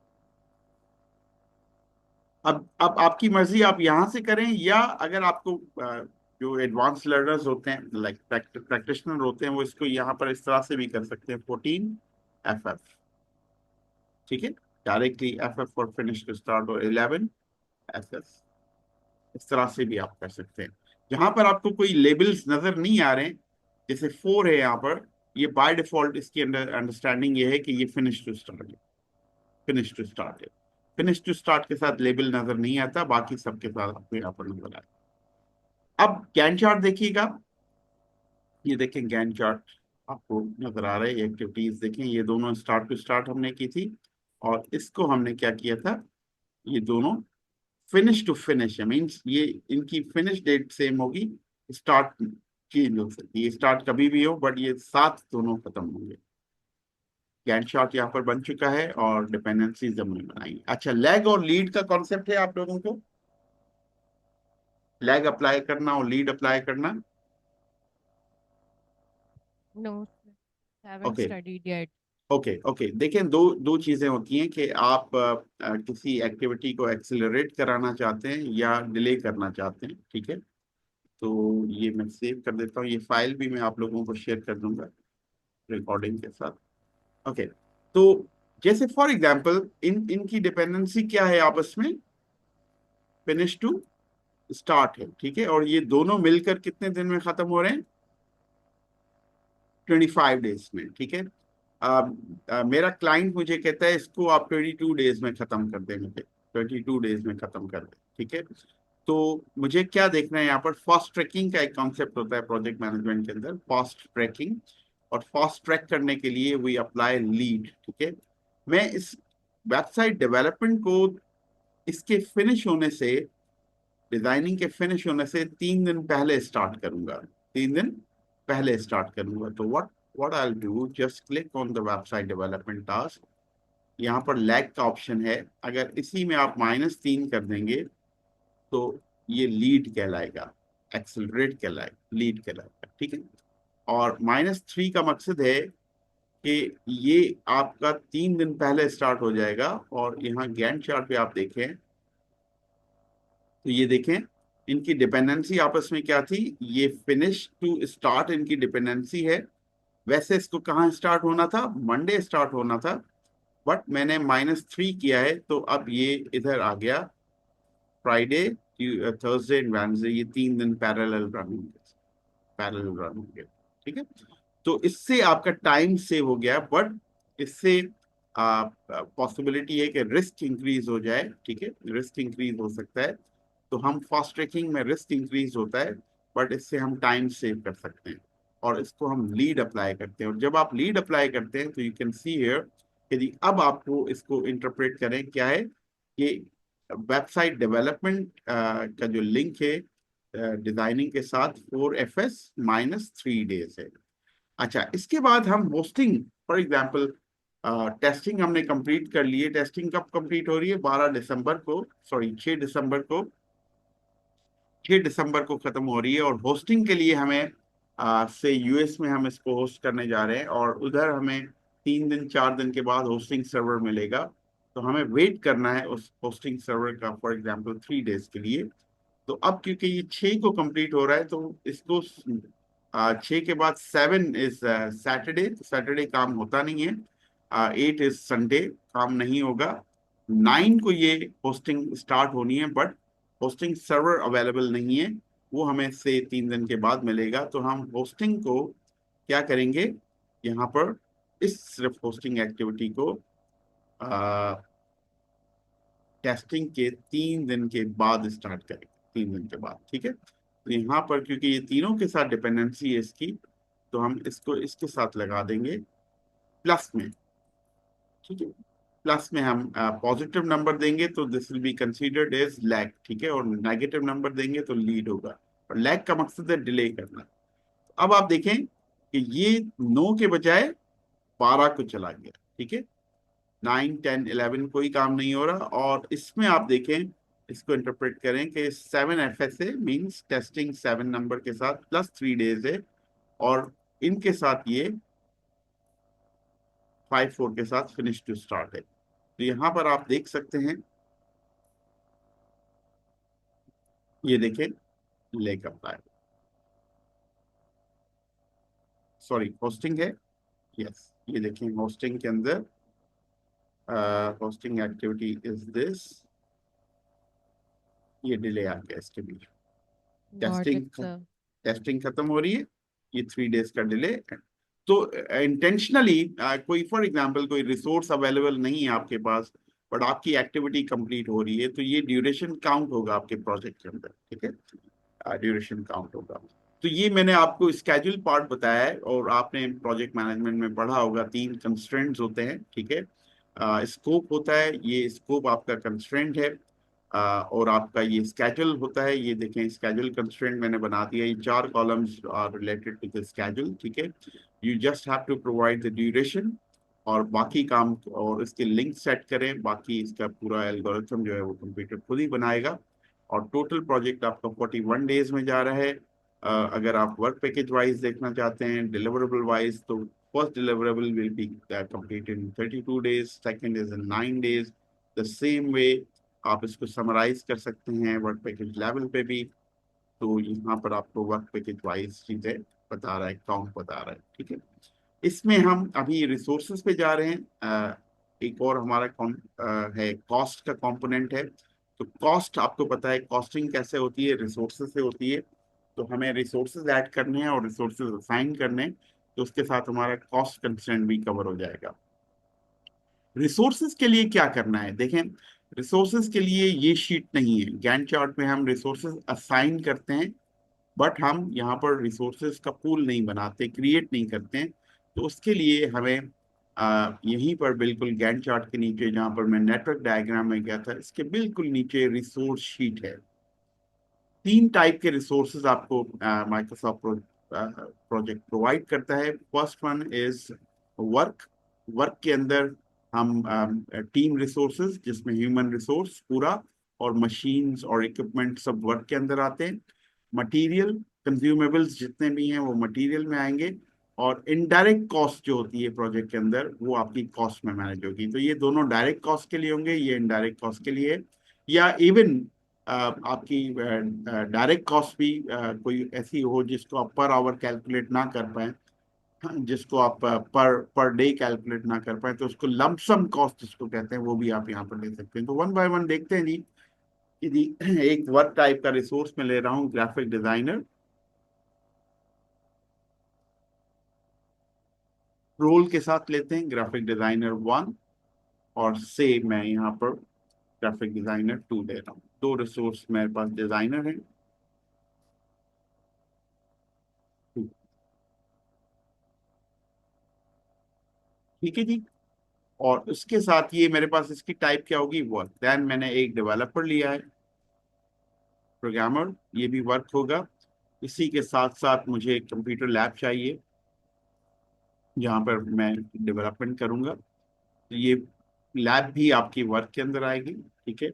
अब आपकी मर्जी, आप यहाँ से करें, या अगर आपको जो एडवांस लर्नर्स होते हैं, लाइक प्रैक्टिशनर होते हैं, वो इसको यहाँ पर इस तरह से भी कर सकते हैं, 14 FF। ठीक है, directly FF for finish to start, और 11 FF, इस तरह से भी आप कर सकते हैं। जहां पर आपको कोई लेबल्स नजर नहीं आ रहे हैं, जैसे 4 है यहाँ पर, ये बाय डिफॉल्ट इसकी अंडरस्टैंडिंग ये है कि ये फिनिश टू स्टार्ट है, फिनिश टू स्टार्ट है। फिनिश टू स्टार्ट के साथ लेबल नजर नहीं आता, बाकी सबके साथ आपको यहाँ पर नजर आए। अब गैन चार्ट देखिएगा, ये देखें गैन चार्ट आपको नजर आ रहा है, ये एक्टिविटीज देखें, ये दोनों स्टार्ट टू स्टार्ट हमने की थी, और इसको हमने क्या किया था, ये दोनों फिनिश टू फिनिश है, मीन्स ये इनकी फिनिश डेट सेम होगी, स्टार्ट चेंज हो सकती है, स्टार्ट कभी भी हो, बट ये साथ दोनों खत्म होंगे। गैंट चार्ट यहाँ पर बन चुका है, और डिपेंडेंसीज हमने बनाई। अच्छा, लैग और लीड का कॉन्सेप्ट है आप लोगों को, लैग अप्लाई करना और लीड अप्लाई करना। No sir, haven't okay studied yet. Okay okay, देखें, दो दो चीजें होती हैं कि आप किसी एक्टिविटी को एक्सेलरेट कराना चाहते हैं या डिले करना चाहते हैं। ठीक है, तो ये मैं सेव कर देता हूँ, ये फाइल भी मैं आप लोगों को शेयर कर दूंगा रिकॉर्डिंग के साथ। ओके, तो जैसे फॉर एग्जांपल इनकी डिपेंडेंसी क्या है आपस में, फिनिश टू स्टार्ट है। ठीक है, और ये दोनों मिलकर कितने दिन में खत्म हो रहे हैं, 25 डेज में। ठीक है, मेरा क्लाइंट मुझे कहता है इसको आप 22 डेज में खत्म कर दें, मुझे 22 डेज में खत्म कर दें। ठीक है, तो मुझे क्या देखना है, यहाँ पर फास्ट ट्रैकिंग का एक कॉन्सेप्ट होता है प्रोजेक्ट मैनेजमेंट के अंदर, फास्ट ट्रैकिंग। और फास्ट ट्रैक करने के लिए वी अप्लाई लीड। ठीक है, मैं इस वेबसाइट डेवलपमेंट को इसके फिनिश होने से, डिजाइनिंग के फिनिश होने से 3 दिन पहले स्टार्ट करूंगा, 3 दिन पहले स्टार्ट करूंगा। तो what I will do, just click on the website development task, यहाँ पर लैग का ऑप्शन है, अगर इसी में आप -3 कर देंगे, तो ये लीड कहलाएगा, एक्सेलरेट कहलाएगा, लीड कहलाएगा। ठीक है, और -3 का मकसद है कि ये आपका 3 दिन पहले स्टार्ट हो जाएगा। और यहाँ गैंट चार्ट पे आप देखें, तो ये देखें इनकी डिपेंडेंसी आपस में क्या थी, ये फिनिश टू स्टार्ट इनकी डिपेंडेंसी है। वैसे इसको कहाँ स्टार्ट होना था, मंडे स्टार्ट होना था, बट मैंने -3 किया है, तो अब ये इधर आ गया, फ्राइडे, थर्सडे एंड वेडनेसडे, ये 3 दिन पैरेलल रन होंगे, पैरेलल रन होंगे। ठीक है, तो इससे आपका टाइम सेव हो गया, बट इससे पॉसिबिलिटी है कि रिस्क इंक्रीज हो जाए। ठीक है, रिस्क इंक्रीज हो सकता है, तो हम फास्ट ट्रैकिंग में रिस्क इंक्रीज होता है, बट इससे हम टाइम सेव कर सकते हैं, और इसको हम लीड अप्लाई करते हैं। और जब आप लीड अप्लाई करते हैं, तो यू कैन सी हियर कि जी अब आपको इसको इंटरप्रेट करें क्या है, कि वेबसाइट डेवलपमेंट का जो लिंक है डिजाइनिंग के साथ, 4FS -3 डेज है। अच्छा, इसके बाद हम होस्टिंग, फॉर एग्जांपल टेस्टिंग हमने कंप्लीट कर ली है। टेस्टिंग कब कंप्लीट हो रही है, 12 दिसंबर को, सॉरी 6 दिसंबर को, 6 दिसंबर को खत्म हो रही है। और होस्टिंग के लिए हमें से US में हम इसको होस्ट करने जा रहे हैं, और उधर हमें 3 दिन 4 दिन के बाद होस्टिंग सर्वर मिलेगा। तो हमें वेट करना है उस होस्टिंग सर्वर का, फॉर एग्जांपल 3 डेज के लिए। तो अब क्योंकि ये 6 को कंप्लीट हो रहा है, तो इसको 6 के बाद 7 इज सैटरडे, तो सैटरडे काम होता नहीं है। 8 इज संडे, काम नहीं होगा। 9 को ये होस्टिंग स्टार्ट होनी है, बट होस्टिंग सर्वर अवेलेबल नहीं है, वो हमें से 3 दिन के बाद मिलेगा। तो हम होस्टिंग को क्या करेंगे, यहाँ पर इस सिर्फ होस्टिंग एक्टिविटी को टेस्टिंग के 3 दिन के बाद स्टार्ट करेंगे, 3 दिन के बाद, ठीक है। तो यहाँ पर क्योंकि ये तीनों के साथ डिपेंडेंसी है इसकी, तो हम इसको इसके साथ लगा देंगे प्लस में, ठीक है। प्लस में हम पॉजिटिव नंबर देंगे तो this will be considered as lag, ठीक है, और नेगेटिव नंबर देंगे तो लीड होगा। और लैग का मकसद है डिले करना। अब आप देखें कि ये 9 के बजाय 12 को चला गया, ठीक है। 9, 10, 11 कोई काम नहीं हो रहा। और इसमें आप देखें, इसको इंटरप्रेट करें कि 7 FSA मींस टेस्टिंग 7 नंबर के साथ प्लस 3 डेज है, और इनके साथ ये 5-4 के साथ फिनिश टू स्टार्ट है। तो यहां पर आप देख सकते हैं, ये देखें लेक अप्लाई, सॉरी होस्टिंग है, यस, ये देखें होस्टिंग के अंदर होस्टिंग एक्टिविटी इज दिस, ये डिले आ गया इसके बीच। Got it, testing sir. Testing खत्म हो रही है, ये 3 डेज का डिले। तो इंटेंशनली कोई फॉर एग्जांपल कोई रिसोर्स अवेलेबल नहीं है आपके पास, बट आपकी एक्टिविटी कंप्लीट हो रही है, तो ये ड्यूरेशन काउंट होगा आपके प्रोजेक्ट के अंदर, ठीक है, ड्यूरेशन काउंट होगा। तो ये मैंने आपको स्केड्यूल पार्ट बताया है, और आपने प्रोजेक्ट मैनेजमेंट में पढ़ा होगा 3 कंस्ट्रेंट्स होते हैं, ठीक है। स्कोप होता है, ये स्कोप आपका कंस्ट्रेंट है, और आपका ये स्केड्यूल होता है। ये देखें स्केड्यूल कंस्ट्रेंट मैंने बना दिया, ये 4 columns are related to the schedule, ठीक है। You just have to provide the duration, और बाकी काम और इसके लिंक सेट करें, बाकी इसका पूरा एल्गोरिथम जो है वो कंप्यूटर खुद ही बनाएगा। और टोटल प्रोजेक्ट आपका 41 डेज में जा रहा है। अगर आप वर्क पैकेज वाइज देखना चाहते हैं, डिलीवरेबल वाइज, तो first deliverable will be completed in 32 days, second is in 9 days. The same way आप इसको समराइज कर सकते हैं वर्क पैकेज लेवल पे भी। तो यहाँ पर आपको वर्क पैकेज वाइज चीजें बता रहा है, काउंट बता रहा है, ठीक है। इसमें हम अभी रिसोर्सेज पे जा रहे हैं। एक और हमारा है कॉस्ट का कंपोनेंट है। तो कॉस्ट आपको पता है कॉस्टिंग कैसे होती है, रिसोर्सेज से होती है। तो हमें रिसोर्सेज ऐड करने हैं और रिसोर्सेज असाइन करने हैं, तो उसके साथ हमारा कॉस्ट कंस्ट्रेंट भी कवर हो जाएगा। रिसोर्सेज के लिए क्या करना है देखें, रिसोर्सेज के लिए ये शीट नहीं है, गैंट चार्ट में हम रिसोर्सेज असाइन करते हैं, बट हम यहाँ पर रिसोर्सेज का पूल नहीं बनाते, क्रिएट नहीं करते हैं। तो उसके लिए हमें यहीं पर बिल्कुल गैंट चार्ट के नीचे, जहाँ पर मैं नेटवर्क डायग्राम में गया था, इसके बिल्कुल नीचे रिसोर्स शीट है। 3 टाइप के रिसोर्सेज आपको माइक्रोसॉफ्ट प्रोजेक्ट प्रोवाइड करता है। First one is work. Work के अंदर हम टीम रिसोर्सेज, जिसमें ह्यूमन रिसोर्स पूरा और मशीन्स और इक्विपमेंट सब वर्क के अंदर आते हैं। मटेरियल कंज्यूमेबल्स जितने भी हैं वो मटेरियल में आएंगे, और इनडायरेक्ट कॉस्ट जो होती है प्रोजेक्ट के अंदर वो आपकी कॉस्ट में मैनेज होगी। तो ये दोनों डायरेक्ट कॉस्ट के लिए होंगे, ये इनडायरेक्ट कॉस्ट के लिए। या इवन आपकी डायरेक्ट कॉस्ट भी कोई ऐसी हो जिसको आप पर आवर कैलकुलेट ना कर पाए, जिसको आप पर पर डे कैलकुलेट ना कर पाए, तो उसको लमसम कॉस्ट जिसको कहते हैं, वो भी आप यहाँ पर ले सकते हैं। तो वन बाय वन देखते हैं जी कि जी एक वर्क टाइप का रिसोर्स में ले रहा हूँ, ग्राफिक डिजाइनर। रोल के साथ लेते हैं ग्राफिक डिजाइनर 1, और से मैं यहाँ पर ग्राफिक डिजाइनर 2 ले रहा हूँ। 2 रिसोर्स मेरे पास डिजाइनर है। ठीक है जी। और उसके साथ ये मेरे पास इसकी टाइप क्या होगी, वर्क। देन मैंने एक डेवलपर लिया है, प्रोग्रामर, ये भी वर्क होगा। इसी के साथ साथ मुझे कंप्यूटर लैब चाहिए जहाँ पर मैं डेवलपमेंट करूँगा, तो ये लैब भी आपकी वर्क के अंदर आएगी, ठीक है।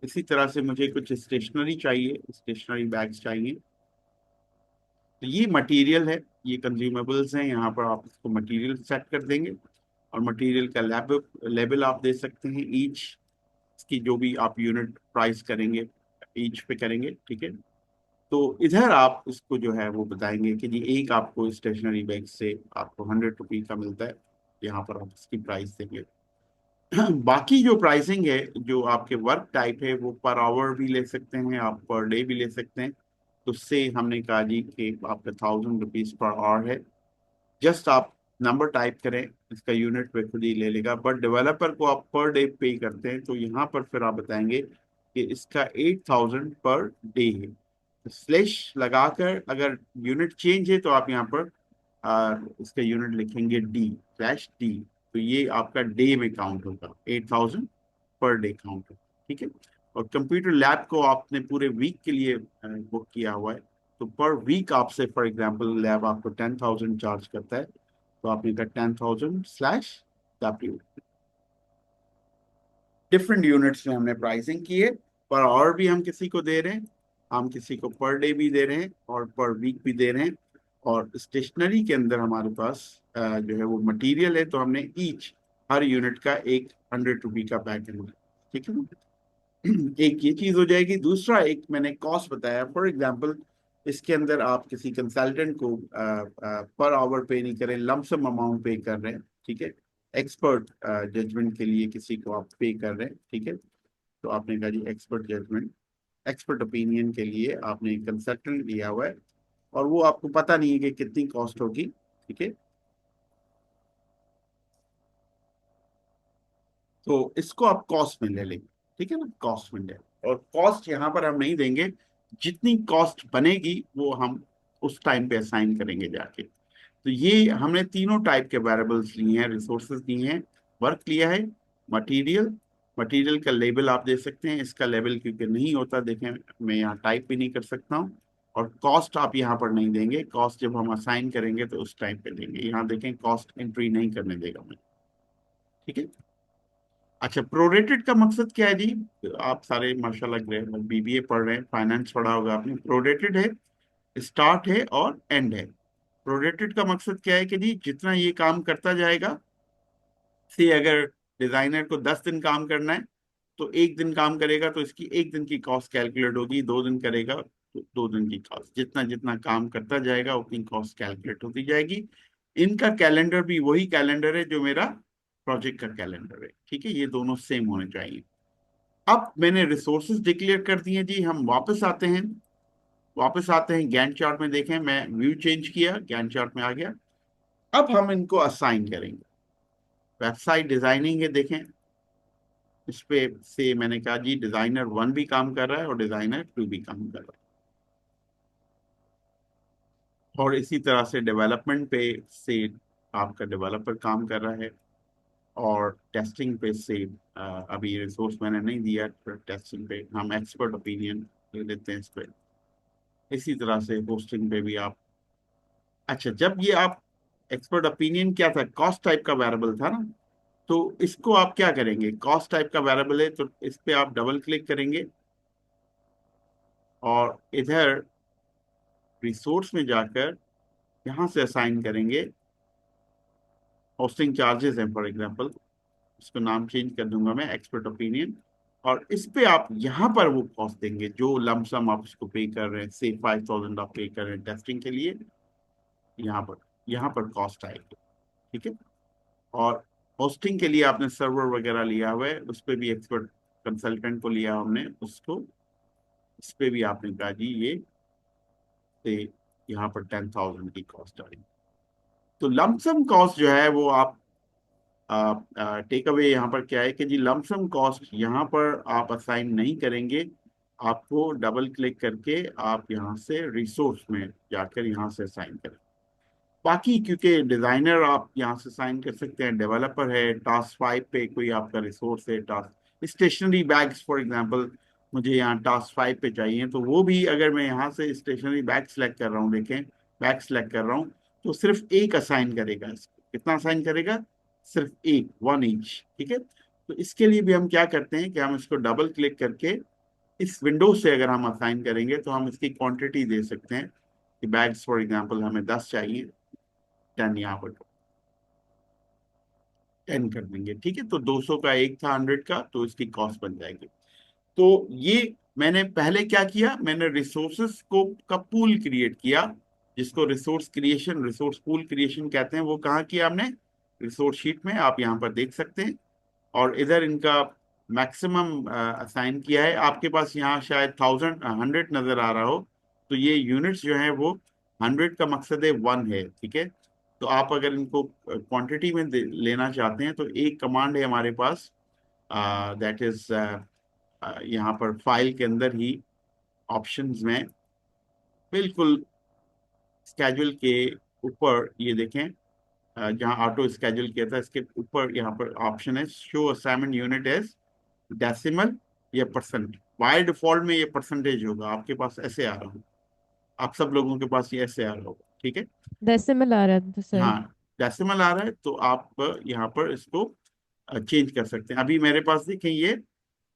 इसी तरह से मुझे कुछ स्टेशनरी चाहिए, स्टेशनरी बैग्स चाहिए। तो ये मटेरियल है, ये कंज्यूमेबल्स हैं, यहाँ पर आप इसको मटेरियल सेट कर देंगे, और मटेरियल का लेबल आप दे सकते हैं ईच, इसकी जो भी आप यूनिट प्राइस करेंगे ईच पे करेंगे, ठीक है। तो इधर आप इसको जो है वो बताएंगे कि जी एक आपको स्टेशनरी बैग से आपको 100 रुपीज का मिलता है, यहाँ पर आप इसकी प्राइस देंगे। बाकी जो प्राइसिंग है, जो आपके वर्क टाइप है, वो पर आवर भी ले सकते हैं, आप पर डे भी ले सकते हैं। तो उससे हमने कहा जी कि आपका 1000 रुपीज पर आवर है। जस्ट आप नंबर टाइप करें, इसका यूनिट पे खुद ही ले लेगा। बट डेवलपर को आप पर डे पे करते हैं, तो यहाँ पर फिर आप बताएंगे कि इसका 8000 पर डे है। तो स्लैश लगाकर अगर यूनिट चेंज है तो आप यहाँ पर इसका यूनिट लिखेंगे D/D। तो ये आपका डे में काउंट होगा, 8000 पर डे काउंट होगा। ठीक है। और कंप्यूटर लैब को आपने पूरे वीक के लिए बुक किया हुआ है, तो पर वीक आपसे फॉर एग्जांपल लैब आपको 10,000 चार्ज करता है, तो आपने कहा 10,000/W। डिफरेंट यूनिट्स में हमने प्राइसिंग की है, पर और भी हम किसी को दे रहे हैं, हम किसी को पर डे भी दे रहे हैं और पर वीक भी दे रहे हैं। और स्टेशनरी के अंदर हमारे पास जो है वो मटेरियल है, तो हमने ईच हर यूनिट का एक 100 रुपी का पैकेज है। ठीक है ना। एक ये चीज हो जाएगी। दूसरा, एक मैंने कॉस्ट बताया, फॉर एग्जांपल इसके अंदर आप किसी कंसल्टेंट को पर आवर पे नहीं करें, लमसम अमाउंट पे कर रहे हैं। ठीक है। एक्सपर्ट जजमेंट के लिए किसी को आप पे कर रहे हैं। ठीक है। तो आपने कहा जी एक्सपर्ट जजमेंट, एक्सपर्ट ओपिनियन के लिए आपने कंसल्टेंट लिया हुआ है, और वो आपको पता नहीं है कि कितनी कॉस्ट होगी। ठीक है। तो इसको आप कॉस्ट में ले लेंगे। ठीक है ना, कॉस्ट में ले। और कॉस्ट यहाँ पर हम नहीं देंगे, जितनी कॉस्ट बनेगी वो हम उस टाइम पे असाइन करेंगे जाके। तो ये हमने तीनों टाइप के वेरिएबल्स लिए हैं, रिसोर्सेज दिए हैं, वर्क लिया है, मटेरियल। मटेरियल का लेबल आप दे सकते हैं, इसका लेबल क्योंकि नहीं होता, देखें मैं यहाँ टाइप भी नहीं कर सकता हूँ। और कॉस्ट आप यहाँ पर नहीं देंगे, कॉस्ट जब हम असाइन करेंगे तो उस टाइम पे देंगे। यहाँ देखें कॉस्ट एंट्री नहीं करने देगा मैं। ठीक है। अच्छा, प्रोरेटेड का मकसद क्या है जी? आप सारे माशाल्लाह बीबीए पढ़ रहे हैं, फाइनेंस पढ़ा होगा आपने। प्रोरेटेड है, स्टार्ट है और एंड है। प्रोरेटेड का मकसद क्या है कि जी जितना ये काम करता जाएगा, से अगर डिजाइनर को 10 दिन काम करना है, तो 1 दिन काम करेगा तो इसकी 1 दिन की कॉस्ट कैलकुलेट होगी, 2 दिन करेगा तो 2 दिन की कॉस्ट। जितना जितना काम करता जाएगा उतनी कॉस्ट कैलकुलेट होती जाएगी। इनका कैलेंडर भी वही कैलेंडर है जो मेरा प्रोजेक्ट का कैलेंडर है। ठीक है, ये दोनों सेम होने चाहिए। अब मैंने रिसोर्सेज डिक्लेयर कर दिए जी। हम वापस आते हैं गैंट चार्ट में। देखें मैं व्यू चेंज किया, गैंट चार्ट में आ गया। अब हम इनको असाइन करेंगे। वेबसाइट डिजाइनिंग है, देखें इस पे से मैंने कहा जी डिजाइनर 1 भी काम कर रहा है और डिजाइनर 2 भी काम कर रहा है। और इसी तरह से डेवलपमेंट पे से आपका डेवलपर काम कर रहा है, और टेस्टिंग पे से अभी रिसोर्स मैंने नहीं दिया, पर टेस्टिंग पे हम एक्सपर्ट ओपिनियन दे देते हैं इस पे। इसी तरह से होस्टिंग पे भी आप। अच्छा, जब ये आप एक्सपर्ट ओपिनियन क्या था, कॉस्ट टाइप का वेरिएबल था ना, तो इसको आप क्या करेंगे, कॉस्ट टाइप का वेरिएबल है तो इस पे आप डबल क्लिक करेंगे, और इधर रिसोर्स में जाकर यहां से असाइन करेंगे होस्टिंग चार्जेस हैं फॉर एग्जांपल। इसको नाम चेंज कर दूंगा मैं, एक्सपर्ट ओपिनियन। और इस पे आप यहाँ पर वो कॉस्ट देंगे जो लमसम आप इसको पे कर रहे हैं, से 5,000 आप पे कर रहे हैं टेस्टिंग के लिए। यहाँ पर कॉस्ट आएगी। ठीक है। और होस्टिंग के लिए आपने सर्वर वगैरह लिया हुआ है, उस पर भी एक्सपर्ट कंसल्टेंट को लिया हमने उसको, इस पे भी आपने कहा जी ये से यहाँ पर 10,000 की कॉस्ट आएगी। तो लमसम कॉस्ट जो है वो आप टेक अवे यहाँ पर क्या है कि जी लमसम कॉस्ट यहाँ पर आप असाइन नहीं करेंगे। आपको डबल क्लिक करके आप यहाँ से रिसोर्स में जाकर यहाँ से असाइन करें। बाकी क्योंकि डिजाइनर आप यहाँ से साइन कर सकते हैं, डेवलपर है, टास्क 5 पे कोई आपका रिसोर्स है, task stationery bags for example मुझे यहाँ टास्क 5 पे चाहिए, तो वो भी अगर मैं यहाँ से स्टेशनरी बैग सेलेक्ट कर रहा हूँ, देखें बैग सेलेक्ट कर रहा हूँ, तो सिर्फ एक असाइन करेगा इसको। कितना असाइन करेगा? सिर्फ एक, 1 ईच। ठीक है। तो इसके लिए भी हम क्या करते हैं कि हम इसको डबल क्लिक करके इस विंडो से अगर हम असाइन करेंगे तो हम इसकी क्वांटिटी दे सकते हैं कि बैग्स फॉर एग्जांपल हमें 10 चाहिए, 10 यहाँ पर 10 कर देंगे। ठीक है। तो 200 का एक था, 100 का, तो इसकी कॉस्ट बन जाएगी। तो ये मैंने पहले क्या किया, मैंने रिसोर्सेस को का पूल क्रिएट किया, जिसको रिसोर्स पूल क्रिएशन कहते हैं। वो कहाँ किया हमने? रिसोर्स शीट में, आप यहाँ पर देख सकते हैं। और इधर इनका मैक्सिमम असाइन किया है। आपके पास यहाँ शायद 100 नजर आ रहा हो, तो ये यूनिट्स जो है वो 100 का मकसद है 1 है। ठीक है। तो आप अगर इनको क्वांटिटी में लेना चाहते हैं तो एक कमांड है हमारे पास, दैट इज यहाँ पर फाइल के अंदर ही ऑप्शंस में बिल्कुल स्केड्यूल के ऊपर ये देखें, जहाँ ऑटो स्केड्यूल किया था इसके ऊपर यहाँ पर ऑप्शन है show assignment unit as decimal या परसेंट। बाय डिफॉल्ट में ये परसेंटेज होगा, आपके पास ऐसे आ रहा होगा, आप सब लोगों के पास ये ऐसे आ रहा होगा, ठीक है। डेसिमल आ रहा था सर। हाँ, डेसिमल आ रहा है तो आप यहाँ पर इसको चेंज कर सकते हैं। अभी मेरे पास देखें ये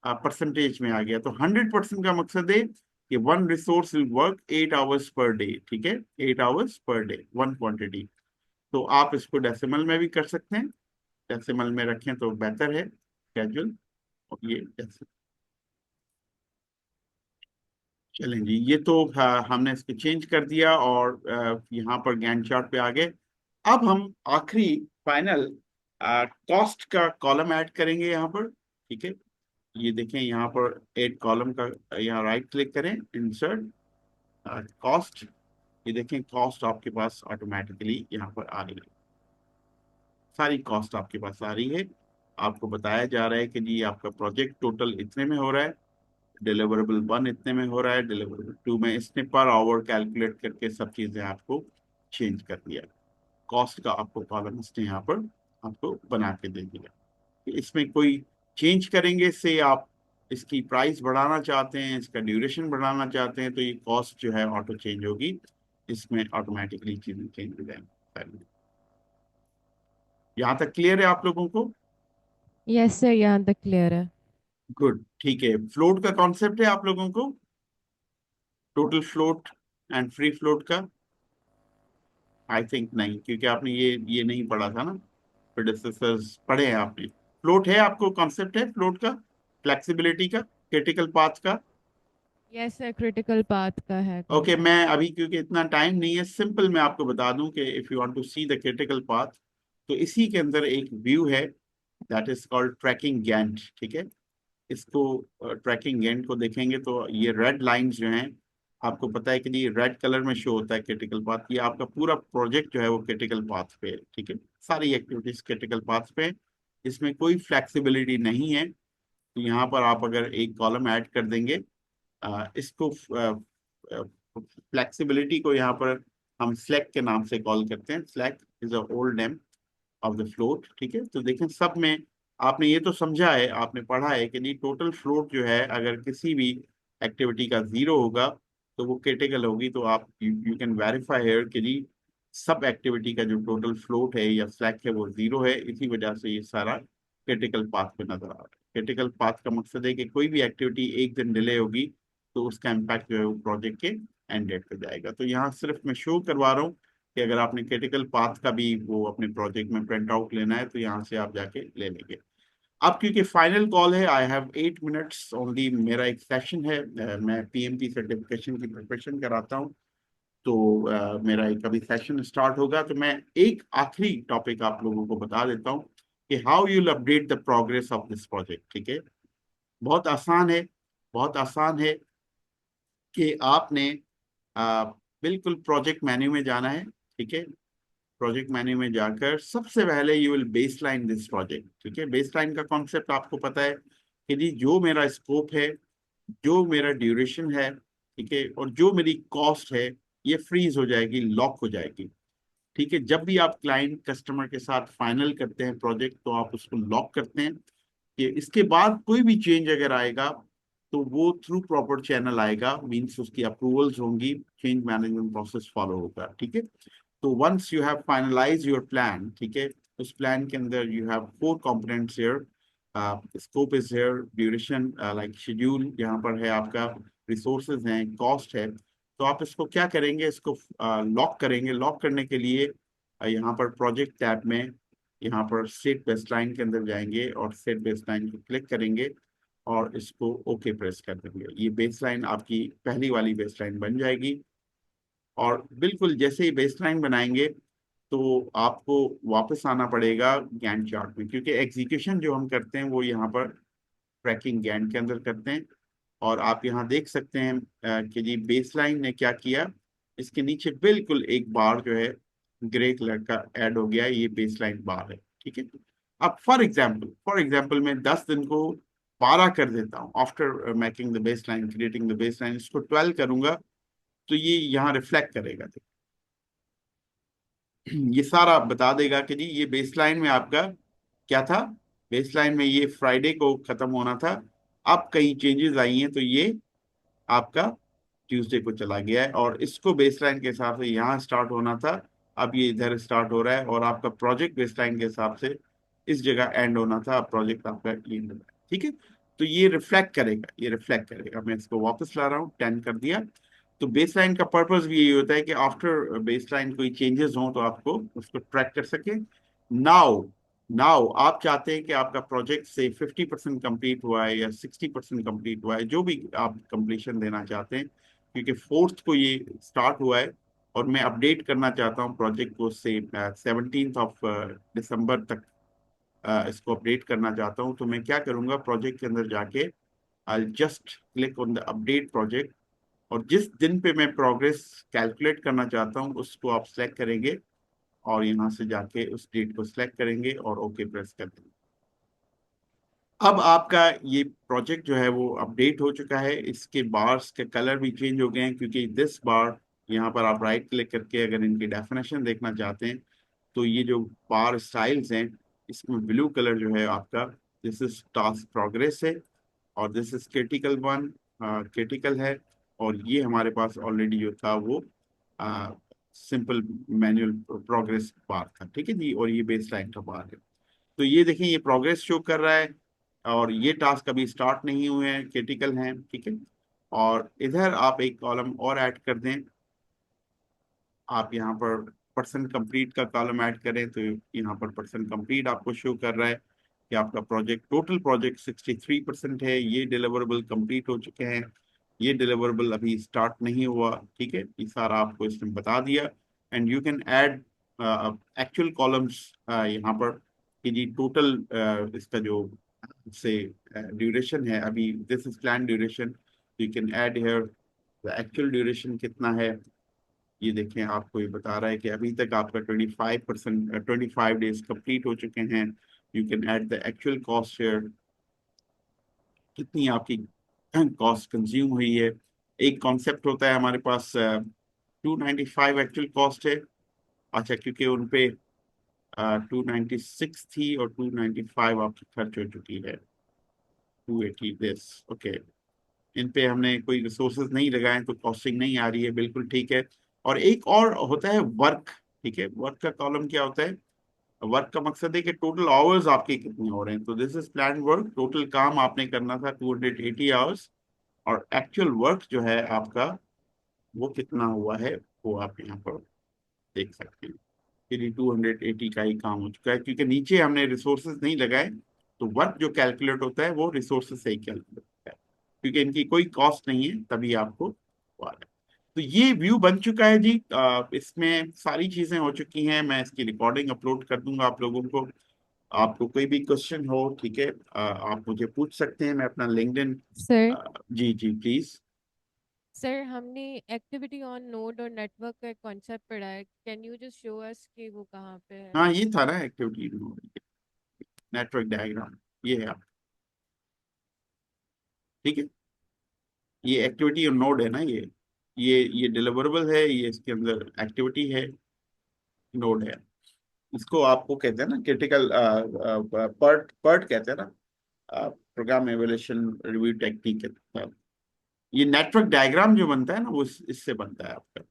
परसेंटेज में आ गया। तो 100% का मकसद है कि one resource will work 8 hours per day, ठीक है, 8 hours per day, one quantity. तो आप इसको डेसिमल में भी कर सकते हैं, डेसिमल में रखें तो बेहतर है स्केड्यूल। और ये चलें जी, ये तो हमने इसको चेंज कर दिया और यहाँ पर गैंट चार्ट पे आ गए। अब हम आखिरी फाइनल कॉस्ट का कॉलम ऐड करेंगे यहाँ पर, ठीक है। ये देखें यहाँ पर ऐड कॉलम का, यहाँ राइट क्लिक करें, इंसर्ट कॉस्ट। ये देखें कॉस्ट आपके पास ऑटोमेटिकली यहाँ पर आ रही है, सारी कॉस्ट आपके पास आ रही है। आपको बताया जा रहा है कि जी आपका प्रोजेक्ट टोटल इतने में हो रहा है, डिलीवरेबल 1 इतने में हो रहा है, डिलीवरेबल 2 में इसने पर आवर कैलकुलेट करके सब चीजें आपको चेंज कर दिया। कॉस्ट का आपको कॉलम इसने यहाँ पर आपको बना के दे दिया। इसमें कोई चेंज करेंगे से आप इसकी प्राइस बढ़ाना चाहते हैं, इसका ड्यूरेशन बढ़ाना चाहते हैं, तो ये कॉस्ट जो है ऑटो चेंज होगी, इसमें ऑटोमेटिकली चीजें चेंज हो जाएंगी। यहाँ तक क्लियर है आप लोगों को? यस सर, यहाँ तक क्लियर है। गुड, ठीक है। फ्लोट का कॉन्सेप्ट है आप लोगों को, total float and free float का? आई थिंक नहीं, क्योंकि आपने ये नहीं पढ़ा था ना, प्रेडिसेसर्स पढ़े हैं आपने। फ्लोट है आपको, कॉन्सेप्ट है फ्लोट का, फ्लेक्सिबिलिटी का, क्रिटिकल पाथ का? यस सर, क्रिटिकल पाथ का है ओके, कॉन्सेप्ट। मैं अभी क्योंकि इतना टाइम नहीं है, सिंपल मैं आपको बता दूं कि if you want to see the critical path, तो इसी के अंदर एक व्यू है that is called tracking Gantt, ठीक है। इसको ट्रैकिंग गैंट को देखेंगे तो ये रेड लाइंस जो हैं, आपको पता है कि ये रेड कलर में शो होता है क्रिटिकल पाथ। ये आपका पूरा प्रोजेक्ट जो है वो क्रिटिकल पाथ पे है, ठीक है, सारी एक्टिविटीज क्रिटिकल पाथ पे है। इसमें कोई फ्लेक्सिबिलिटी नहीं है। तो यहाँ पर आप अगर एक कॉलम ऐड कर देंगे, इसको फ्लेक्सिबिलिटी को यहाँ पर हम स्लैक के नाम से कॉल करते हैं। Slack is a old name of the float, ठीक है। तो देखें सब में आपने ये तो समझा है, आपने पढ़ा है कि नहीं, टोटल फ्लोट जो है अगर किसी भी एक्टिविटी का 0 होगा तो वो क्रिटिकल होगी। तो आप यू कैन वेरीफाई हियर कि जी सब एक्टिविटी का जो टोटल फ्लोट है या स्लैक है वो 0 है, इसी वजह से ये सारा क्रिटिकल पाथ पे नजर आ रहा है। क्रिटिकल पाथ का मकसद है कि कोई भी एक्टिविटी एक दिन डिले होगी तो उसका इम्पैक्ट जो है वो प्रोजेक्ट के एंड डेट पे जाएगा। तो यहाँ सिर्फ मैं शो करवा रहा हूँ कि अगर आपने क्रिटिकल पाथ का भी वो अपने प्रोजेक्ट में प्रिंट आउट लेना है तो यहाँ से आप जाके ले लेंगे। अब क्योंकि फाइनल कॉल है, आई हैव 8 मिनट्स ओनली, मेरा एक सेशन है, मैं पीएमटी सर्टिफिकेशन की प्रिपरेशन कराता हूँ। तो मेरा एक अभी सेशन स्टार्ट होगा, तो मैं एक आखिरी टॉपिक आप लोगों को बता देता हूँ कि how you will update the progress of this project, ठीक है। बहुत आसान है, बहुत आसान है कि आपने आ, बिल्कुल प्रोजेक्ट मेन्यू में जाना है, ठीक है। प्रोजेक्ट मेन्यू में जाकर सबसे पहले you will baseline this project, ठीक है। बेसलाइन का कॉन्सेप्ट आपको पता है कि जी जो मेरा स्कोप है, जो मेरा ड्यूरेशन है, ठीक है, और जो मेरी कॉस्ट है, ये फ्रीज हो जाएगी, लॉक हो जाएगी, ठीक है। जब भी आप क्लाइंट कस्टमर के साथ फाइनल करते हैं प्रोजेक्ट तो आप उसको लॉक करते हैं कि इसके बाद कोई भी चेंज अगर आएगा तो वो थ्रू प्रॉपर चैनल आएगा, मींस उसकी अप्रूवल्स होंगी, चेंज मैनेजमेंट प्रोसेस फॉलो होगा, ठीक है। तो once you have finalize your plan, ठीक है, उस प्लान के अंदर you have 4 components here, scope is here, duration like schedule यहाँ पर है आपका, रिसोर्सेज हैं, कॉस्ट है। तो आप इसको क्या करेंगे, इसको लॉक करेंगे। लॉक करने के लिए यहाँ पर प्रोजेक्ट टैब में यहाँ पर सेट बेसलाइन के अंदर जाएंगे और सेट बेसलाइन को क्लिक करेंगे और इसको ओके प्रेस कर देंगे। ये बेसलाइन आपकी पहली वाली बेसलाइन बन जाएगी। और बिल्कुल जैसे ही बेसलाइन बनाएंगे तो आपको वापस आना पड़ेगा गैंट चार्ट में, क्योंकि एग्जीक्यूशन जो हम करते हैं वो यहाँ पर ट्रैकिंग गैंट के अंदर करते हैं। और आप यहाँ देख सकते हैं कि जी बेसलाइन ने क्या किया, इसके नीचे बिल्कुल एक बार जो है ग्रे कलर का ऐड हो गया है, ये बेसलाइन बार है। ठीक है, अब फॉर एग्जाम्पल मैं 10 दिन को 12 कर देता हूँ, after making the baseline, creating the baseline, इसको 12 करूंगा तो ये यहाँ रिफ्लेक्ट करेगा। ये सारा बता देगा कि जी ये बेसलाइन में आपका क्या था, बेसलाइन में ये फ्राइडे को खत्म होना था, अब कई चेंजेस आई हैं तो ये आपका ट्यूसडे को चला गया है, और इसको बेसलाइन के हिसाब से यहाँ स्टार्ट होना था, अब ये इधर स्टार्ट हो रहा है, और आपका प्रोजेक्ट बेसलाइन के हिसाब से इस जगह एंड होना था, अब प्रोजेक्ट आपका एंड हो रहा है। ठीक है, तो ये रिफ्लेक्ट करेगा, ये रिफ्लेक्ट करेगा। मैं इसको वापस ला रहा हूँ, 10 कर दिया। तो बेसलाइन का पर्पस भी यही होता है कि आफ्टर बेसलाइन कोई चेंजेस हो तो आपको उसको ट्रैक कर सके। नाउ नाउ आप चाहते हैं कि आपका प्रोजेक्ट से 50% कंप्लीट हुआ है या 60% कंप्लीट हुआ है, जो भी आप कंप्लीशन देना चाहते हैं, क्योंकि 4th को ये स्टार्ट हुआ है, और मैं अपडेट करना चाहता हूँ प्रोजेक्ट को से 17 दिसंबर तक इसको अपडेट करना चाहता हूँ। तो मैं क्या करूँगा, प्रोजेक्ट के अंदर जाके I just click on the update project, और जिस दिन पे मैं प्रोग्रेस कैलकुलेट करना चाहता हूँ उसको आप सेलेक्ट करेंगे, और यहाँ से जाके उस डेट को सिलेक्ट करेंगे और ओके प्रेस कर देंगे। अब आपका ये प्रोजेक्ट जो है वो अपडेट हो चुका है, इसके बार्स के कलर भी चेंज हो गए हैं, क्योंकि दिस बार यहाँ पर आप राइट क्लिक करके अगर इनकी डेफिनेशन देखना चाहते हैं तो ये जो बार स्टाइल्स हैं इसमें ब्लू कलर जो है आपका, दिस इज टास्क प्रोग्रेस है, और this is critical one, critical है, और ये हमारे पास ऑलरेडी जो था वो सिंपल मैनुअल प्रोग्रेस बार था। ठीक है जी, और ये बेस लाइन का बार है। तो ये देखें, ये प्रोग्रेस शो कर रहा है, और ये टास्क अभी स्टार्ट नहीं हुए हैं, क्रिटिकल हैं। ठीक है, और इधर आप एक कॉलम और ऐड कर दें, आप यहाँ पर परसेंट कंप्लीट का कॉलम ऐड करें तो यहाँ पर परसेंट कंप्लीट आपको शो कर रहा है कि आपका प्रोजेक्ट, टोटल प्रोजेक्ट 63% है, ये डिलीवरेबल कंप्लीट हो चुके हैं, ये डिलीवरेबल अभी स्टार्ट नहीं हुआ। ठीक है, ये सारा आपको इसने बता दिया। And you can add actual columns यहाँ पर कि जी टोटल इसका जो से ड्यूरेशन है अभी, this is plan duration, you can add here the actual duration कितना है। ये देखें, आपको ये बता रहा है कि अभी तक आपका 25 डेज कंप्लीट हो चुके हैं। You can add the actual cost share, कितनी आपकी कॉस्ट कंज्यूम हुई है। एक कॉन्सेप्ट होता है हमारे पास, 295 एक्चुअल कॉस्ट है। अच्छा, क्योंकि उन पे 296 थी और 295 आपकी खर्च हो चुकी है, 280 दिस ओके। इन पे हमने कोई रिसोर्सेज नहीं लगाए तो कॉस्टिंग नहीं आ रही है, बिल्कुल ठीक है। और एक और होता है वर्क। ठीक है, वर्क का कॉलम क्या होता है, वर्क का मकसद है कि टोटल आवर्स आपके कितने हो रहे हैं। तो this is plan work, total काम आपने करना था 280 आवर्स, और एक्चुअल वर्क जो है आपका वो कितना हुआ है वो आप यहाँ पर देख सकते हैं। फिर 280 का ही काम हो चुका है, क्योंकि नीचे हमने रिसोर्सेज नहीं लगाए, तो वर्क जो कैलकुलेट होता है वो रिसोर्सेज से ही कैलकुलेट होता है, क्योंकि इनकी कोई कॉस्ट नहीं है, तभी आपको वो आ रहा है। तो ये व्यू बन चुका है जी, इसमें सारी चीजें हो चुकी हैं, मैं इसकी रिकॉर्डिंग अपलोड कर दूंगा आप लोगों को। आपको कोई भी क्वेश्चन हो, ठीक है, आप मुझे पूछ सकते हैं, मैं अपना लिंक्डइन। सर जी जी प्लीज। सर हमने एक्टिविटी ऑन नोड और नेटवर्क का एक कॉन्सेप्ट पढ़ा है, can you just show us कि वो कहाँ पे है? हाँ, ये था ना एक्टिविटी नेटवर्क डायग्राम, ये है आप। ठीक है, ये एक्टिविटी और नोड है ना, ये डिलीवरेबल है, ये इसके अंदर एक्टिविटी है, नोड है। इसको आपको कहते हैं ना क्रिटिकल पर्ट पर्ट कहते हैं ना, प्रोग्राम एवोल्यूशन रिव्यू टेक्निक कहते हैं। ये नेटवर्क डायग्राम जो बनता है ना वो इससे बनता है आपका।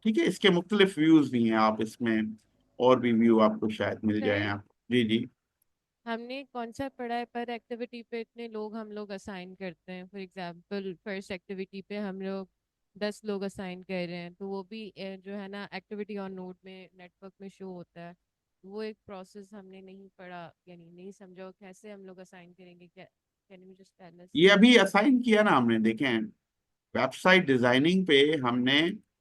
ठीक है, इसके मुख्तलिफ व्यूज भी हैं, आप इसमें और भी व्यू आपको शायद मिल जाए सर आप। जी जी। हमने कॉन्सेप्ट पढ़ा है, पर एक्टिविटी पे इतने लोग हम लोग असाइन करते हैं। फॉर एग्जांपल फर्स्ट एक्टिविटी पे हम लोग 10 लोग असाइन कर रहे हैं, तो वो भी जो है ना एक्टिविटी ऑन नोड में नेटवर्क में शो होता है। वो एक प्रोसेस हमने नहीं पढ़ा, यानी नहीं समझा वो कैसे हम लोग असाइन करेंगे। क्या can you just tell us? ये अभी असाइन किया ना हमने, देखें वेबसाइट डिजाइनिंग पे हमने।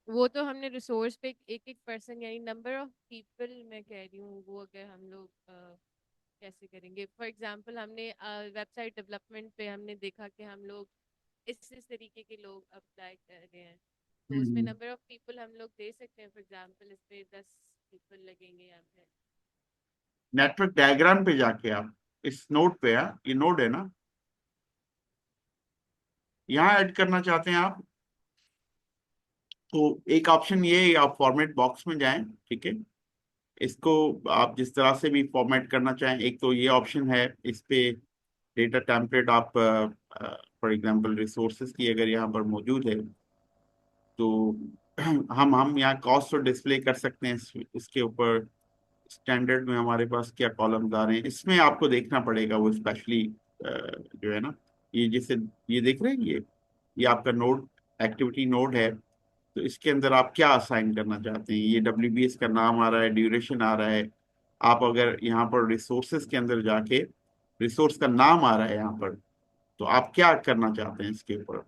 वो तो हमने रिसोर्स पे एक एक पर्सन यानी नंबर ऑफ पीपल मैं कह रही हूँ, वो अगर हम लोग कैसे करेंगे? फॉर एग्जांपल हमने वेबसाइट डेवलपमेंट पे हमने देखा कि हम लोग इस तरीके के लोग अप्लाई कर रहे हैं। तो उसमें हम्म। नंबर ऑफ पीपल हम लोग दे सकते हैं, फॉर एग्जांपल इस पे 10 पीपल लगेंगे यहाँ पे। नेटवर्क डायग्राम पे जाके आप इस नोड पे, ये नोड है ना, यहाँ ऐड करना चाहते हैं आप, तो एक ऑप्शन ये है, आप फॉर्मेट बॉक्स में जाएं, ठीक है। इसको आप जिस तरह से भी फॉर्मेट करना चाहें, एक तो ये ऑप्शन है, इस पे डेटा टेम्पलेट आप फॉर एग्जांपल रिसोर्सेज की अगर यहाँ पर मौजूद है तो हम यहाँ कॉस्ट और डिस्प्ले कर सकते हैं। इसके ऊपर स्टैंडर्ड में हमारे पास क्या कॉलम्स आ रहे हैं, इसमें आपको देखना पड़ेगा वो स्पेशली जो है ना, ये जैसे ये देख रहे हैं, ये आपका नोड, एक्टिविटी नोड है। तो इसके अंदर आप क्या असाइन करना चाहते हैं, ये WBS का नाम आ रहा है, ड्यूरेशन आ रहा है। आप अगर यहाँ पर रिसोर्सेज के अंदर जाके रिसोर्स का नाम आ रहा है यहाँ पर, तो आप क्या करना चाहते हैं इसके ऊपर,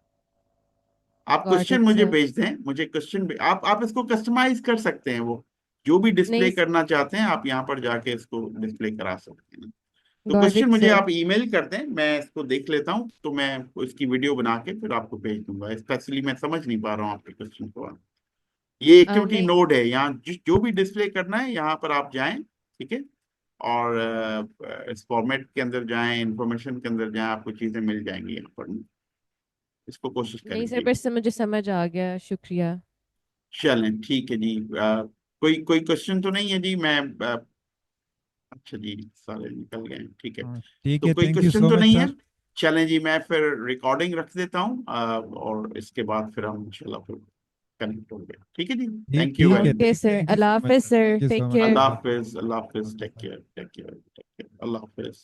आप गॉट क्वेश्चन इट मुझे सर। भेज दें, मुझे क्वेश्चन आप इसको कस्टमाइज कर सकते हैं, वो जो भी डिस्प्ले नहीं, करना चाहते हैं आप यहाँ पर जाके इसको डिस्प्ले करा सकते हैं। तो गॉट क्वेश्चन इट मुझे सर। आप ईमेल कर दें, मैं इसको देख लेता हूँ, तो मैं इसकी वीडियो बना के फिर आपको भेज दूंगा। स्पेशली मैं समझ नहीं पा रहा हूँ आपके क्वेश्चन को। ये एक्टिविटी नहीं, नोड है, यहाँ जो भी डिस्प्ले करना है यहाँ पर आप जाएं, ठीक है। और इस फॉर्मेट के अंदर जाएं, इंफॉर्मेशन के अंदर जाएं, आपको चीजें मिल जाएंगी यहाँ पर। इसको कोशिश नहीं सर, करेंगे। बस से मुझे समझ आ गया, शुक्रिया। चलें, ठीक है जी। कोई कोई क्वेश्चन तो नहीं है जी, मैं अच्छा जी, सारे निकल गए हैं, ठीक है। हाँ, ठीक तो है, कोई थैंक यू क्वेश्चन सो तो मच नहीं है। सर। चलें जी, मैं फिर रिकॉर्डिंग रख देता हूँ, और इसके बाद फिर हम इंशाल्लाह फिर कनेक्ट होंगे, ठीक है जी। ठीक थैंक यू ठीक वेरी है, much. Okay sir, thank you अल्लाह सो मच हाफिज sir, sir, thank you take so much care. अल्लाह सर। हाफिज, अल्लाह हाफिज, take care, take care, take care, अल्लाह हाफिज।